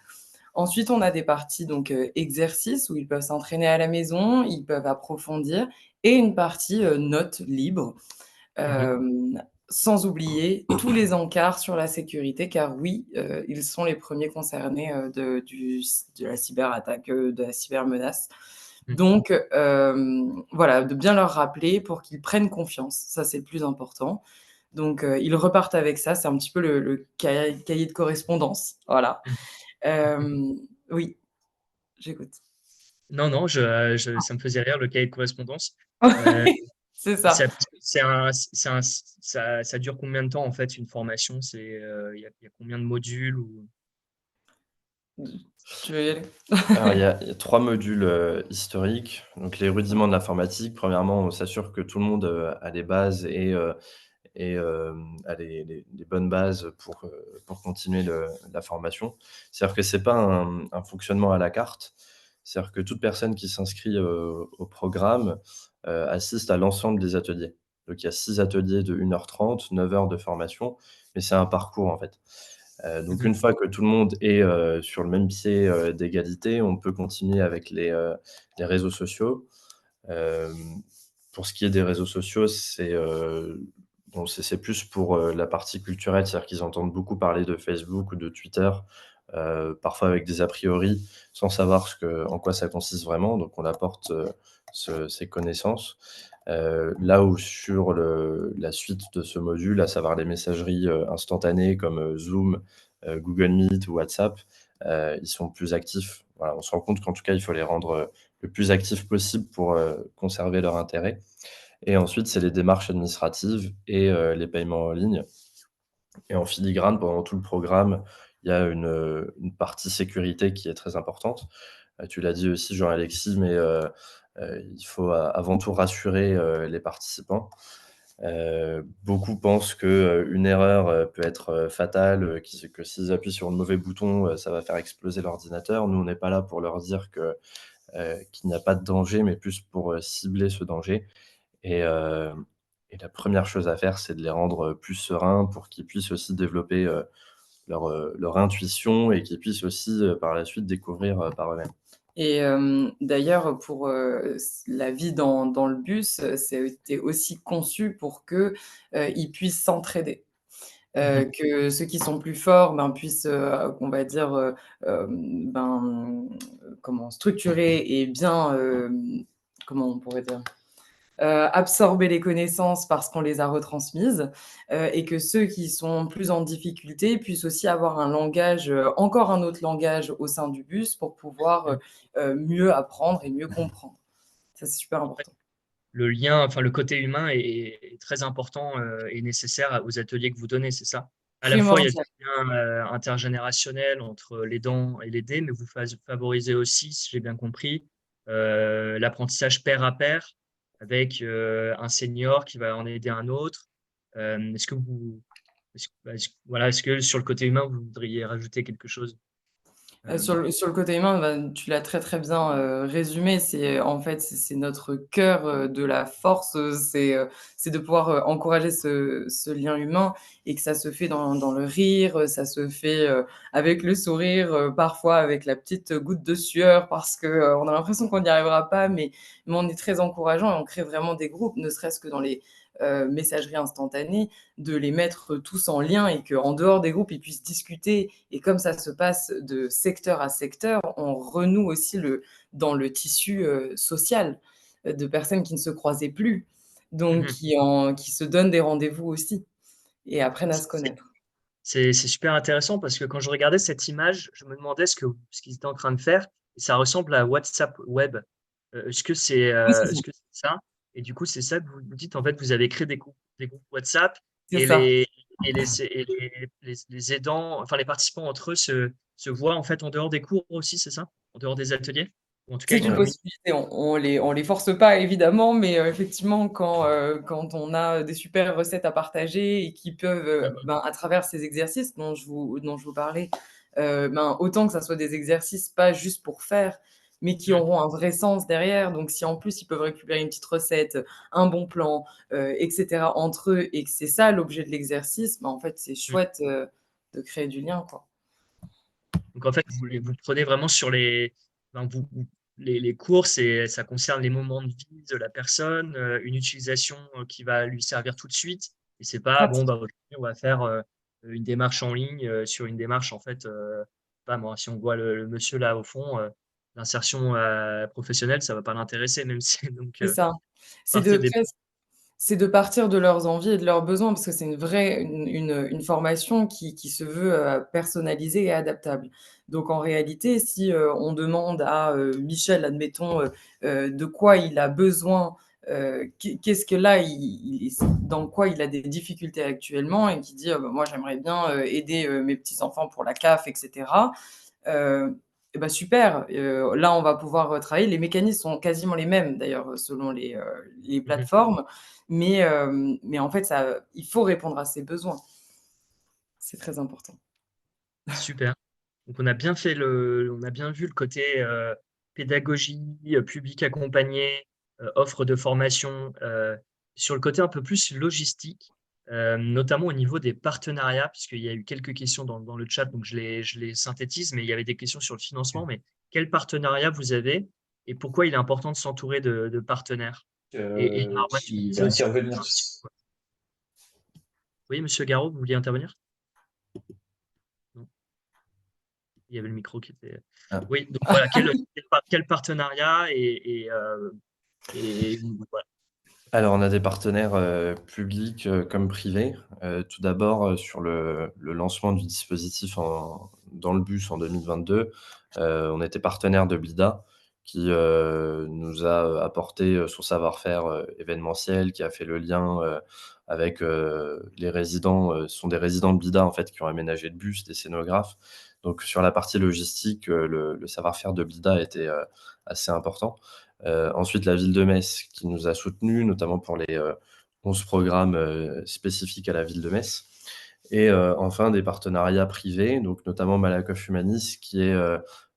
Ensuite, on a des parties donc, exercices où ils peuvent s'entraîner à la maison, ils peuvent approfondir et une partie, notes libres. Mhm. Sans oublier tous les encarts sur la sécurité, car oui, ils sont les premiers concernés, de la cyberattaque, de la cybermenace. Mhm. Donc, voilà, de bien leur rappeler pour qu'ils prennent confiance, ça c'est le plus important. Donc, ils repartent avec ça, c'est un petit peu le cahier de correspondance, voilà. Hem, oui, j'écoute. Non, non, ça me faisait rire, le cahier de correspondance. Euh, C'est ça. ça dure combien de temps, en fait, une formation? Il y a combien de modules ou... Tu veux y aller? Alors, il y a 3 modules, historiques. Donc les rudiments de l'informatique. Premièrement, on s'assure que tout le monde, a les bases et a les bonnes bases pour continuer la formation. C'est-à-dire que c'est pas un fonctionnement à la carte. C'est-à-dire que toute personne qui s'inscrit, au programme, assiste à l'ensemble des ateliers. Donc il y a 6 ateliers de 1h30, 9 heures de formation, mais c'est un parcours, en fait. Donc Mhm. une fois que tout le monde est, sur le même pied, d'égalité, on peut continuer avec les réseaux sociaux. Hem, pour ce qui est des réseaux sociaux, bon, c'est plus pour, la partie culturelle, c'est-à-dire qu'ils entendent beaucoup parler de Facebook ou de Twitter, parfois avec des a priori, sans savoir en quoi ça consiste vraiment. Donc on apporte, ces connaissances. Là où sur la suite de ce module, à savoir les messageries, instantanées comme, Zoom, Google Meet ou WhatsApp, ils sont plus actifs. Voilà, on se rend compte qu'en tout cas, il faut les rendre, le plus actifs possible pour, conserver leur intérêt. Et ensuite, c'est les démarches administratives et les paiements en ligne. Et en filigrane, pendant tout le programme, il y a une partie sécurité qui est très importante. Tu l'as dit aussi, Jean-Alexis, mais il faut avant tout rassurer, les participants. Beaucoup pensent que, une erreur, peut être, fatale, que s'ils appuient sur le mauvais bouton, ça va faire exploser l'ordinateur. Nous, on n'est pas là pour leur dire qu'il n'y a pas de danger, mais plus pour, cibler ce danger. Et et la première chose à faire, c'est de les rendre, plus sereins pour qu'ils puissent aussi développer, leur intuition et qu'ils puissent aussi, par la suite découvrir, par eux-mêmes. Et d'ailleurs, pour, la vie dans le bus, c'était aussi conçu pour que, ils puissent s'entraider. Mhm. Que ceux qui sont plus forts, ben, puissent, on va dire, ben, comment? Structurer et bien, comment on pourrait dire? Absorber les connaissances parce qu'on les a retransmises, et que ceux qui sont plus en difficulté puissent aussi avoir un langage, encore un autre langage au sein du bus pour pouvoir, mieux apprendre et mieux comprendre. Ça, c'est super important. Le lien, enfin le côté humain est très important et nécessaire aux ateliers que vous donnez, c'est ça? À la fois, il y a Primordial. du lien intergénérationnel entre l'aidant et l'aidé, mais vous favorisez aussi, si j'ai bien compris, l'apprentissage pair à pair avec un senior qui va en aider un autre. Est-ce que Voilà, est-ce que sur le côté humain, vous voudriez rajouter quelque chose? Sur le côté humain, tu l'as très, très bien, résumé. C'est, en fait, c'est notre cœur, de la force, c'est de pouvoir, encourager ce lien humain et que ça se fait dans le rire, ça se fait, avec le sourire, parfois avec la petite goutte de sueur parce que, on a l'impression qu'on n'y arrivera pas, mais on est très encourageant et on crée vraiment des groupes, ne serait-ce que dans les, messageries instantanées, de les mettre tous en lien et qu'en dehors des groupes, ils puissent discuter. Et comme ça se passe de secteur à secteur, on renoue aussi dans le tissu social de personnes qui ne se croisaient plus, donc Mmh. qui se donnent des rendez-vous aussi et apprennent à se C'est connaître. c'est super intéressant parce que quand je regardais cette image, je me demandais ce qu'ils étaient en train de faire et ça ressemble à WhatsApp web. Oui, c'est ça. Est-ce que c'est ça? Et du coup, c'est ça que vous dites, en fait, vous avez créé des groupes WhatsApp C'est et ça. les aidants, enfin les participants entre eux se voient en fait en dehors des cours aussi, c'est ça? En dehors des ateliers? Ou en tout cas, C'est ils une Ouais. communiquent. possibilité, on les force pas évidemment, mais effectivement quand on a des super recettes à partager et qui peuvent, Mmh. à travers ces exercices dont je vous parlais, autant que ça soit des exercices pas juste pour faire, mais qui Mmh. auront un vrai sens derrière. Donc si en plus ils peuvent récupérer une petite recette, un bon plan, et cetera entre eux et que c'est ça l'objet de l'exercice, en fait c'est Mmh. chouette, de créer du lien, quoi. Donc en fait, vous le prenez vraiment sur les cours, ça concerne les moments de vie de la personne, une utilisation, qui va lui servir tout de suite et c'est pas: «Bon, bah, aujourd'hui, on va faire, une démarche en ligne, sur une démarche en fait, pas moi, si on voit le monsieur là au fond, l'insertion, professionnelle, ça va pas l'intéresser même si donc C'est ça. C'est partir de des presque C'est de partir de leurs envies et de leurs besoins parce que c'est une formation qui se veut, personnalisée et adaptable. Donc en réalité, si, on demande à, Michel, admettons, de quoi il a besoin, qu'est-ce que là, dans quoi il a des difficultés actuellement et qui dit: Moi j'aimerais bien, aider, mes petits enfants pour la CAF et cetera». Et bah, super, là, on va pouvoir, travailler. Les mécanismes sont quasiment les mêmes d'ailleurs, selon les mmh plateformes, mais en fait, il faut répondre à ses besoins. C'est très important. super. Donc on a bien vu le côté, pédagogie, public accompagné, offre de formation, sur le côté un peu plus logistique, notamment au niveau des partenariats, puisqu'il y a eu quelques questions dans le chat, donc je les synthétise, mais il y avait des questions sur le financement. Mais quel partenariat vous avez et pourquoi il est important de s'entourer de partenaires? Et Marwan, tu me Qui disais va aussi intervenir. oui, monsieur Garot, vous vouliez intervenir? Non, il y avait le micro qui était Ah. oui, donc voilà, quel partenariat et voilà. Alors, on a des partenaires publics comme privés. Tout d'abord, sur le lancement du dispositif dans le bus en 2022, on était partenaire de Blida qui nous a apporté son savoir-faire événementiel, qui a fait le lien avec les résidents. Ce sont des résidents de Blida en fait, qui ont aménagé le bus, des scénographes. Donc, sur la partie logistique, le savoir-faire de Blida était assez important. Ensuite, la ville de Metz qui nous a soutenus, notamment pour les 11 programmes spécifiques à la ville de Metz. Et enfin, des partenariats privés, donc notamment Malakoff Humanis, qui est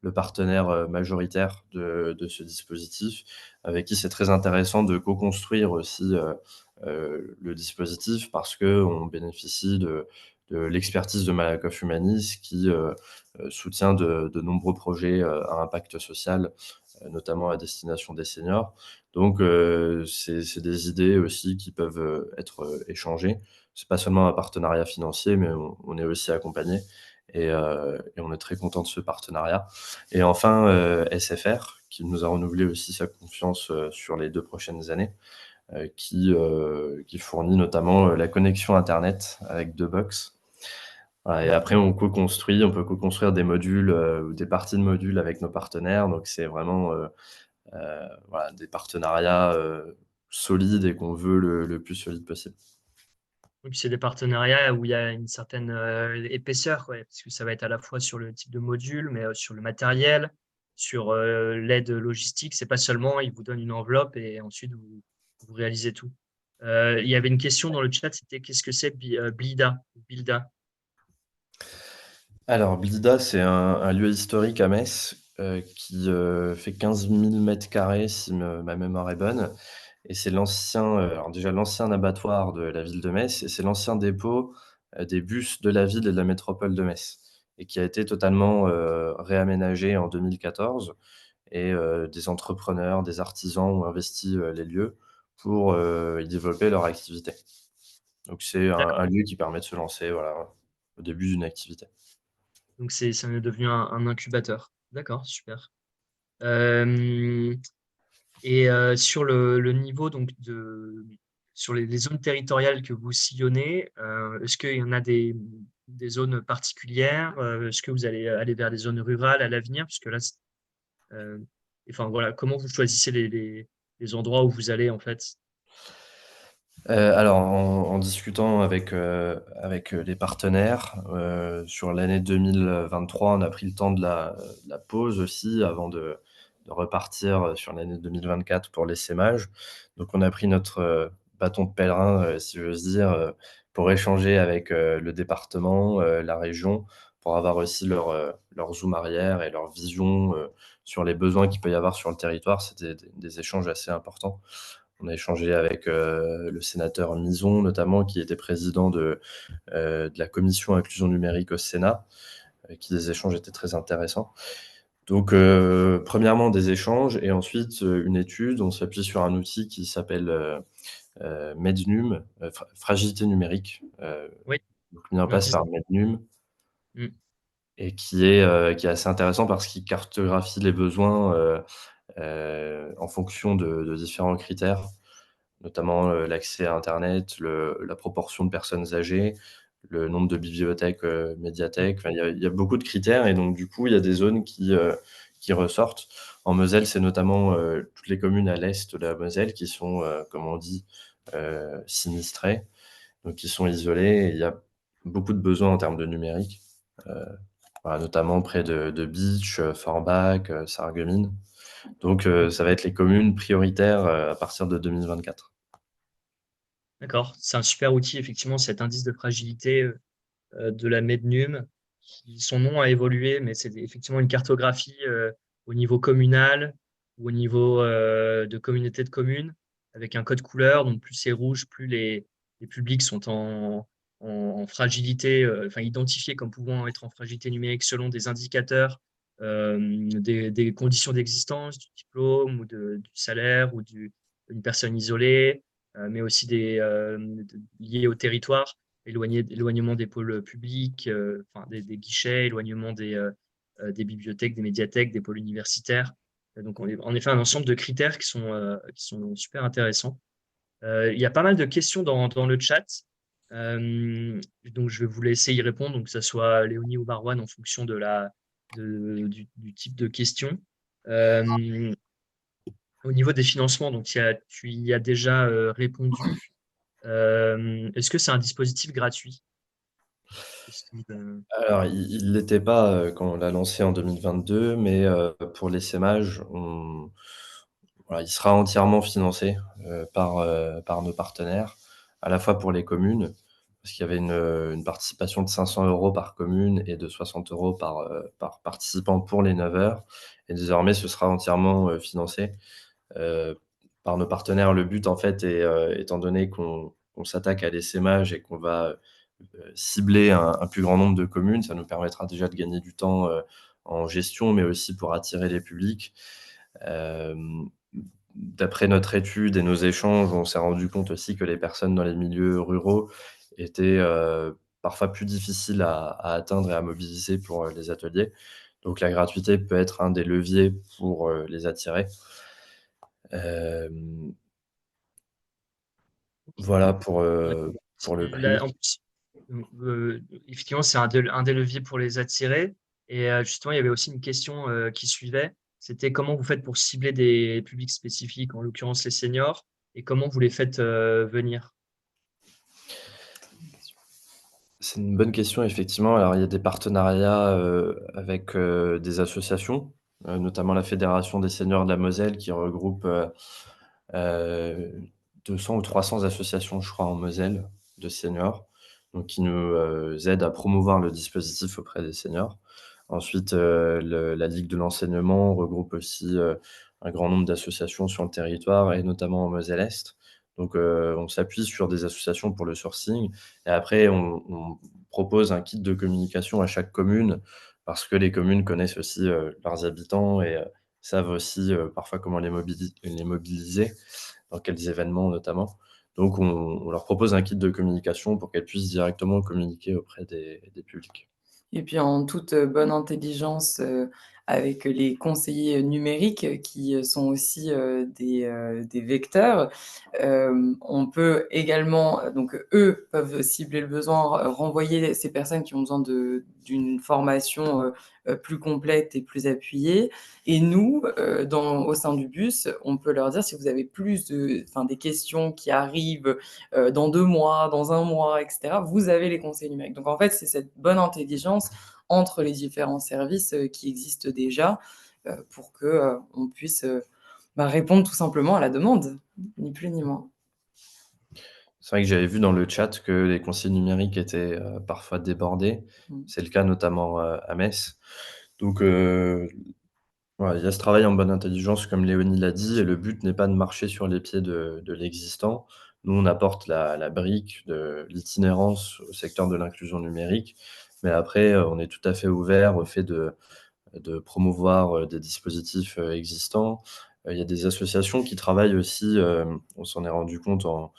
le partenaire majoritaire de ce dispositif, avec qui c'est très intéressant de co-construire aussi le dispositif parce qu'on bénéficie de l'expertise de Malakoff Humanis qui soutient de nombreux projets à impact social, notamment à destination des seniors. Donc, c'est des idées aussi qui peuvent être échangées. C'est pas seulement un partenariat financier, mais on est aussi accompagné et on est très content de ce partenariat. Et enfin, SFR, qui nous a renouvelé aussi sa confiance sur les 2 prochaines années, qui fournit notamment la connexion internet avec 2box. Voilà, et après on peut co-construire des modules ou des parties de modules avec nos partenaires. Donc c'est vraiment voilà, des partenariats solides et qu'on veut le plus solide possible. Et puis c'est des partenariats où il y a une certaine, épaisseur, ouais, parce que ça va être à la fois sur le type de module, mais, sur le matériel, sur, l'aide logistique. C'est pas seulement ils vous donnent une enveloppe et ensuite vous réalisez tout. Il y avait une question dans le chat, c'était qu'est-ce que c'est Blida? Bilda. Alors, Blida, c'est un lieu historique à Metz qui fait 15 000 mètres carrés, si ma mémoire est bonne. Et c'est alors déjà l'ancien abattoir de la ville de Metz, et c'est l'ancien dépôt des bus de la ville et de la métropole de Metz, et qui a été totalement réaménagé en 2014. Et des entrepreneurs, des artisans ont investi les lieux pour y développer leur activité. Donc c'est un lieu qui permet de se lancer, voilà, au début d'une activité. Donc c'est devenu un incubateur. D'accord, super. Euh, et sur le niveau donc sur les zones territoriales que vous sillonnez, est-ce qu'il y en a des zones particulières? Est-ce que vous allez aller vers des zones rurales à l'avenir? Puisque là, euh, enfin voilà, comment vous choisissez les endroits où vous allez en fait? Alors en discutant avec les partenaires, sur l'année 2023, on a pris le temps de la pause aussi avant de repartir sur l'année 2024 pour l'essaimage. Donc on a pris notre bâton de pèlerin, si j'ose dire, pour échanger avec le département, la région, pour avoir aussi leur zoom arrière et leur vision sur les besoins qu'il peut y avoir sur le territoire. C'était des échanges assez importants. On a échangé avec le sénateur Mison, notamment, qui était président de la commission inclusion numérique au Sénat, avec qui les échanges étaient très intéressants. Donc, premièrement, des échanges, et ensuite une étude. On s'appuie sur un outil qui s'appelle Mednum, fragilité numérique. Oui, Donc, mis en place l'indice. par Mednum, Mm. et qui est assez intéressant parce qu'il cartographie les besoins en fonction de différents critères, notamment l'accès à internet, la proportion de personnes âgées, le nombre de bibliothèques, médiathèques. Enfin, il y a beaucoup de critères, et donc du coup, il y a des zones qui ressortent. En Moselle, c'est notamment toutes les communes à l'est de la Moselle qui sont, comme on dit, sinistrées, donc qui sont isolées, et il y a beaucoup de besoins en termes de numérique, voilà, notamment près de Bitche, Forbach, Sarreguemines. Donc ça va être les communes prioritaires à partir de 2024. D'accord, c'est un super outil, effectivement, cet indice de fragilité de la Mednum. Son nom a évolué, mais c'est effectivement une cartographie au niveau communal ou au niveau de communauté de communes, avec un code couleur. Donc, plus c'est rouge, plus les publics sont en fragilité, enfin identifiés comme pouvant être en fragilité numérique selon des indicateurs, des conditions d'existence, du diplôme ou du salaire ou d'une personne isolée, mais aussi liés au territoire, éloignement des pôles publics, enfin, des guichets, éloignement des bibliothèques, des médiathèques, des pôles universitaires. Donc, on est en effet un ensemble de critères qui sont super intéressants. Il y a pas mal de questions dans le chat. Donc, je vais vous laisser y répondre, donc que ce soit Léonie ou Marwan en fonction du type de question. Au niveau des financements, donc tu y as déjà répondu. Est-ce que c'est un dispositif gratuit? Alors, il l'était pas quand on l'a lancé en 2022, mais pour l'essaimage, voilà, il sera entièrement financé par nos partenaires, à la fois pour les communes, parce qu'il y avait une participation de 500 € par commune et de 60 € par participant pour les 9 heures. Et désormais, ce sera entièrement financé par nos partenaires. Le but, en fait, étant donné qu'on s'attaque à l'essaimage et qu'on va cibler un plus grand nombre de communes, ça nous permettra déjà de gagner du temps en gestion, mais aussi pour attirer les publics. D'après notre étude et nos échanges, on s'est rendu compte aussi que les personnes dans les milieux ruraux étaient parfois plus difficiles à atteindre et à mobiliser pour les ateliers. Donc la gratuité peut être un des leviers pour les attirer. Voilà pour le prix. En plus, effectivement, c'est un des leviers pour les attirer. Et justement, il y avait aussi une question qui suivait. C'était comment vous faites pour cibler des publics spécifiques, en l'occurrence les seniors, et comment vous les faites venir? C'est une bonne question, effectivement. Alors, il y a des partenariats avec des associations, notamment la Fédération des seniors de la Moselle, qui regroupe 200 ou 300 associations, je crois, en Moselle, de seniors, donc qui nous aident à promouvoir le dispositif auprès des seniors. Ensuite, la Ligue de l'enseignement regroupe aussi un grand nombre d'associations sur le territoire et notamment en Moselle-Est. Donc, on s'appuie sur des associations pour le sourcing et après, on propose un kit de communication à chaque commune parce que les communes connaissent aussi leurs habitants et savent aussi parfois comment les mobiliser, dans quels événements notamment. Donc, on leur propose un kit de communication pour qu'elles puissent directement communiquer auprès des publics. Et puis en toute bonne intelligence, avec les conseillers numériques qui sont aussi des vecteurs. On peut également, donc eux peuvent cibler le besoin, renvoyer ces personnes qui ont besoin d'une formation plus complète et plus appuyée. Et nous, au sein du bus, on peut leur dire si vous avez des questions qui arrivent dans 2 mois, dans 1 mois, etc., vous avez les conseils numériques. Donc en fait, c'est cette bonne intelligence entre les différents services qui existent déjà pour que on puisse répondre tout simplement à la demande, ni plus ni moins. C'est vrai que j'avais vu dans le chat que les conseillers numériques étaient parfois débordés. Mmh. C'est le cas notamment à Metz. Donc, voilà, il y a ce travail en bonne intelligence, comme Léonie l'a dit, et le but n'est pas de marcher sur les pieds de l'existant. Nous, on apporte la brique de l'itinérance au secteur de l'inclusion numérique, mais après, on est tout à fait ouvert au fait de promouvoir des dispositifs existants. Il y a des associations qui travaillent aussi, on s'en est rendu compte en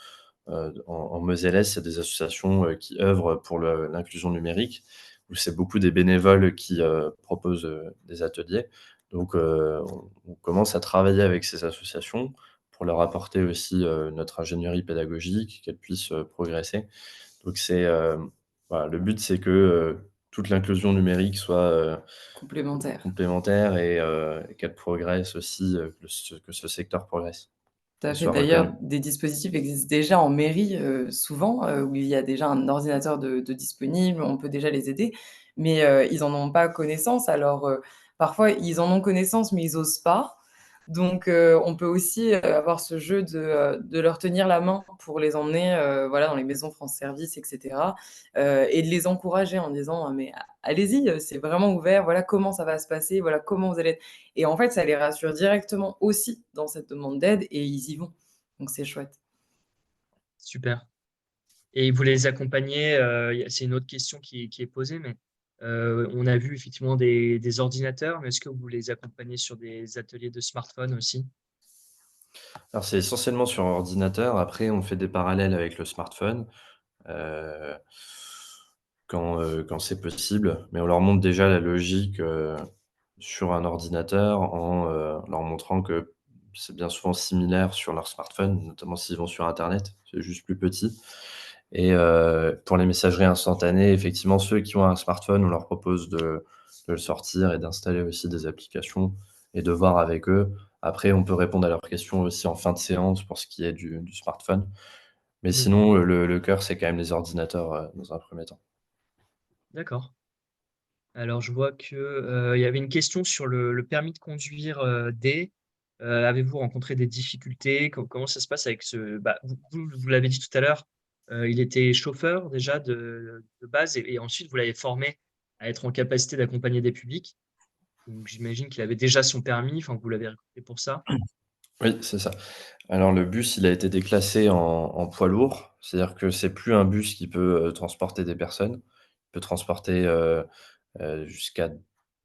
Moselle-Est, il y a des associations qui œuvrent pour l'inclusion numérique, où c'est beaucoup des bénévoles qui proposent des ateliers. Donc, on commence à travailler avec ces associations pour leur apporter aussi notre ingénierie pédagogique, qu'elles puissent progresser. Donc, voilà, le but, c'est que toute l'inclusion numérique soit Complémentaire. complémentaire et qu'elle progresse aussi, que ce secteur progresse Tout à et fait. soit reconnu. D'ailleurs, des dispositifs existent déjà en mairie, souvent, où il y a déjà un ordinateur de disponible, on peut déjà les aider, mais ils en ont pas connaissance. Alors, parfois, ils en ont connaissance, mais ils osent pas. Donc on peut aussi, avoir ce jeu de leur tenir la main pour les emmener, voilà, dans les maisons France Service et cetera, et de les encourager en disant: «Ah mais allez-y, c'est vraiment ouvert, voilà comment ça va se passer, voilà comment vous allez être» et en fait, ça les rassure directement aussi dans cette demande d'aide et ils y vont. Donc c'est chouette. Super. Et vous les accompagnez, c'est une autre question qui est posée, mais on a vu effectivement des ordinateurs, mais est-ce que vous les accompagnez sur des ateliers de smartphone aussi? Alors, c'est essentiellement sur ordinateur. Après, on fait des parallèles avec le smartphone, heu, quand c'est possible, mais on leur montre déjà la logique, sur un ordinateur en leur montrant que c'est bien souvent similaire sur leur smartphone, notamment s'ils vont sur internet, c'est juste plus petit et pour les messageries instantanées, effectivement, ceux qui ont un smartphone, on leur propose de le sortir et d'installer aussi des applications et de voir avec eux. Après, on peut répondre à leurs questions aussi en fin de séance pour ce qui est du smartphone. Mais Mmh. sinon, le cœur, c'est quand même les ordinateurs, dans un premier temps. D'accord. Alors je vois que, il y avait une question sur le permis de conduire, D. Avez-vous rencontré des difficultés? Comment ça se passe avec vous l'avez dit tout à l'heure, il était chauffeur déjà de base et ensuite vous l'avez formé à être en capacité d'accompagner des publics. Donc j'imagine qu'il avait déjà son permis, enfin vous l'avez recruté pour ça? Oui, c'est ça. Alors le bus, il a été déclassé en poids lourd, c'est-à-dire que c'est plus un bus qui peut transporter des personnes. Il peut transporter jusqu'à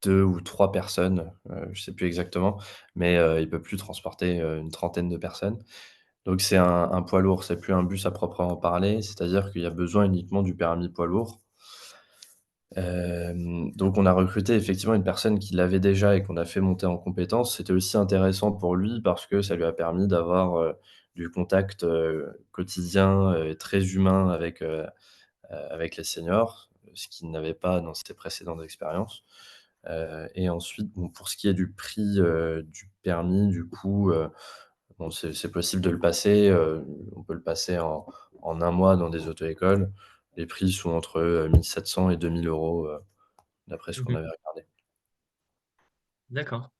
2 ou 3 personnes, je sais plus exactement, mais il peut plus transporter une trentaine de personnes. Donc c'est un poids lourd, c'est plus un bus à proprement parler, c'est-à-dire qu'il y a besoin uniquement du permis poids lourd. Donc on a recruté effectivement une personne qui l'avait déjà et qu'on a fait monter en compétences. C'était aussi intéressant pour lui parce que ça lui a permis d'avoir du contact quotidien et très humain avec les seniors, ce qu'il n'avait pas dans ses précédentes expériences. Et ensuite, bon, pour ce qui est du prix du permis, du coup, bon, c'est possible de le passer, on peut le passer en 1 mois dans des auto-écoles. Les prix sont entre 1 700 et 2 000 €, d'après ce qu'on Mmh. avait regardé. D'accord.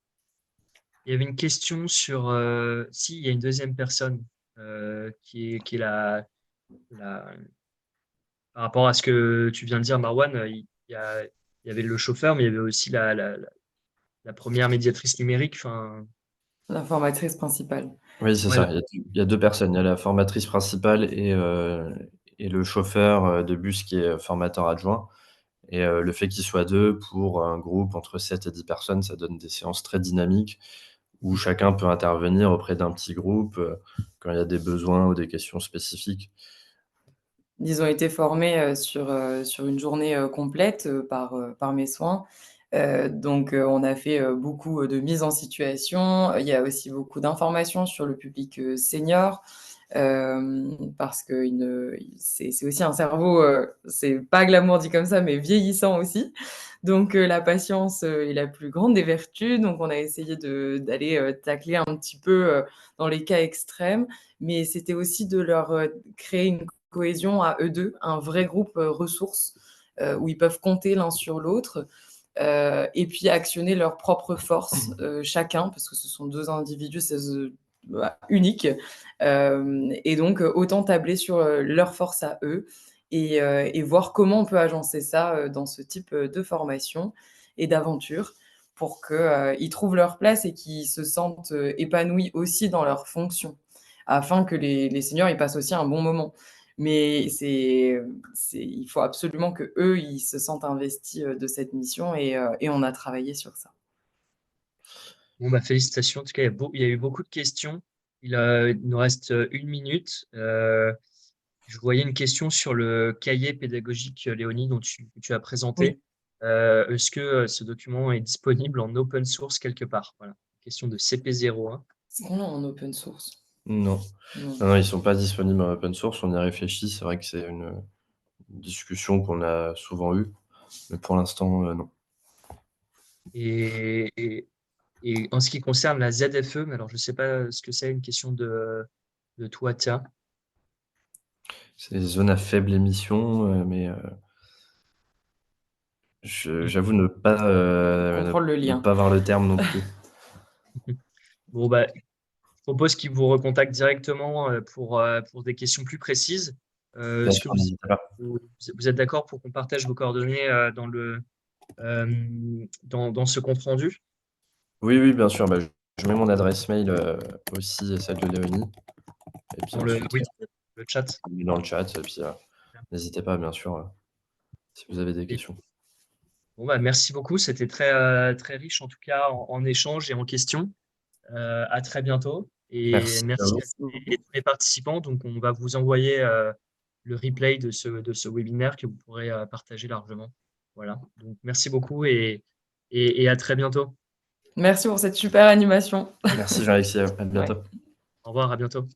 Il y avait une question sur, s'il y a une deuxième personne qui est par rapport à ce que tu viens de dire, Marwan, il y avait le chauffeur, mais il y avait aussi la première médiatrice numérique. Enfin, La formatrice principale. Oui, c'est ouais, ça. Il y a 2 personnes. Il y a la formatrice principale et le chauffeur de bus qui est formateur adjoint. Et le fait qu'ils soient 2 pour un groupe entre 7 et 10 personnes, ça donne des séances très dynamiques où chacun peut intervenir auprès d'un petit groupe quand il y a des besoins ou des questions spécifiques. Ils ont été formés sur une journée complète par mes soins. Donc, on a fait beaucoup de mise en situation. Il y a aussi beaucoup d'informations sur le public senior. Parce que c'est aussi un cerveau, c'est pas glamour dit comme ça, mais vieillissant aussi. Donc, la patience est la plus grande des vertus. Donc, on a essayé d'aller tacler un petit peu dans les cas extrêmes, mais c'était aussi de leur créer une cohésion à eux deux, un vrai groupe ressources où ils peuvent compter l'un sur l'autre. Et puis actionner leurs propres forces, chacun, parce que ce sont 2 individus uniques. Et donc, autant tabler sur leurs forces à eux et voir comment on peut agencer ça dans ce type de formation et d'aventure pour qu'ils trouvent leur place et qu'ils se sentent épanouis aussi dans leurs fonctions, afin que les seniors ils passent aussi un bon moment. Mais il faut absolument que eux ils se sentent investis de cette mission et on a travaillé sur ça. bon, bah, félicitations. En tout cas, il y a eu beaucoup de questions. Il nous reste 1 minute. Je voyais une question sur le cahier pédagogique, Léonie, dont tu as Oui. présenté. Est-ce que ce document est disponible en open source quelque part? Voilà, question de CP01. Est-ce qu'on l'a en open source? Non. Non. Non, ils sont pas disponibles en open source. On y réfléchit. C'est vrai que c'est une discussion qu'on a souvent eue, mais pour l'instant, non. Et en ce qui concerne la ZFE, mais alors je ne sais pas ce que c'est, une question de toi, tiens. C'est des zones à faible émission, mais j'avoue ne pas Comprendre le ne lien. pas voir le terme non plus. Bon, bah, je propose qu'il vous recontacte directement pour des questions plus précises. Bien Est-ce que sûr, n'hésitez pas. vous êtes d'accord pour qu'on partage vos coordonnées dans ce compte rendu? Oui, oui, bien sûr. Bah, je mets mon adresse mail aussi et celle de Léonie. Et puis ensuite, Oui, le chat. dans le chat. Et puis, n'hésitez pas, bien sûr, si vous avez des Et- questions. Bon, bah, merci beaucoup. C'était très riche, en tout cas, en échanges et en questions. À très bientôt. Et Merci à merci vous. Merci à beaucoup. tous les participants. Donc, on va vous envoyer le replay de ce webinaire que vous pourrez partager largement. Voilà. Donc, merci beaucoup et à très bientôt. Merci pour cette super animation. Merci Jean-Alexis. À Ouais. bientôt. Au revoir, à bientôt.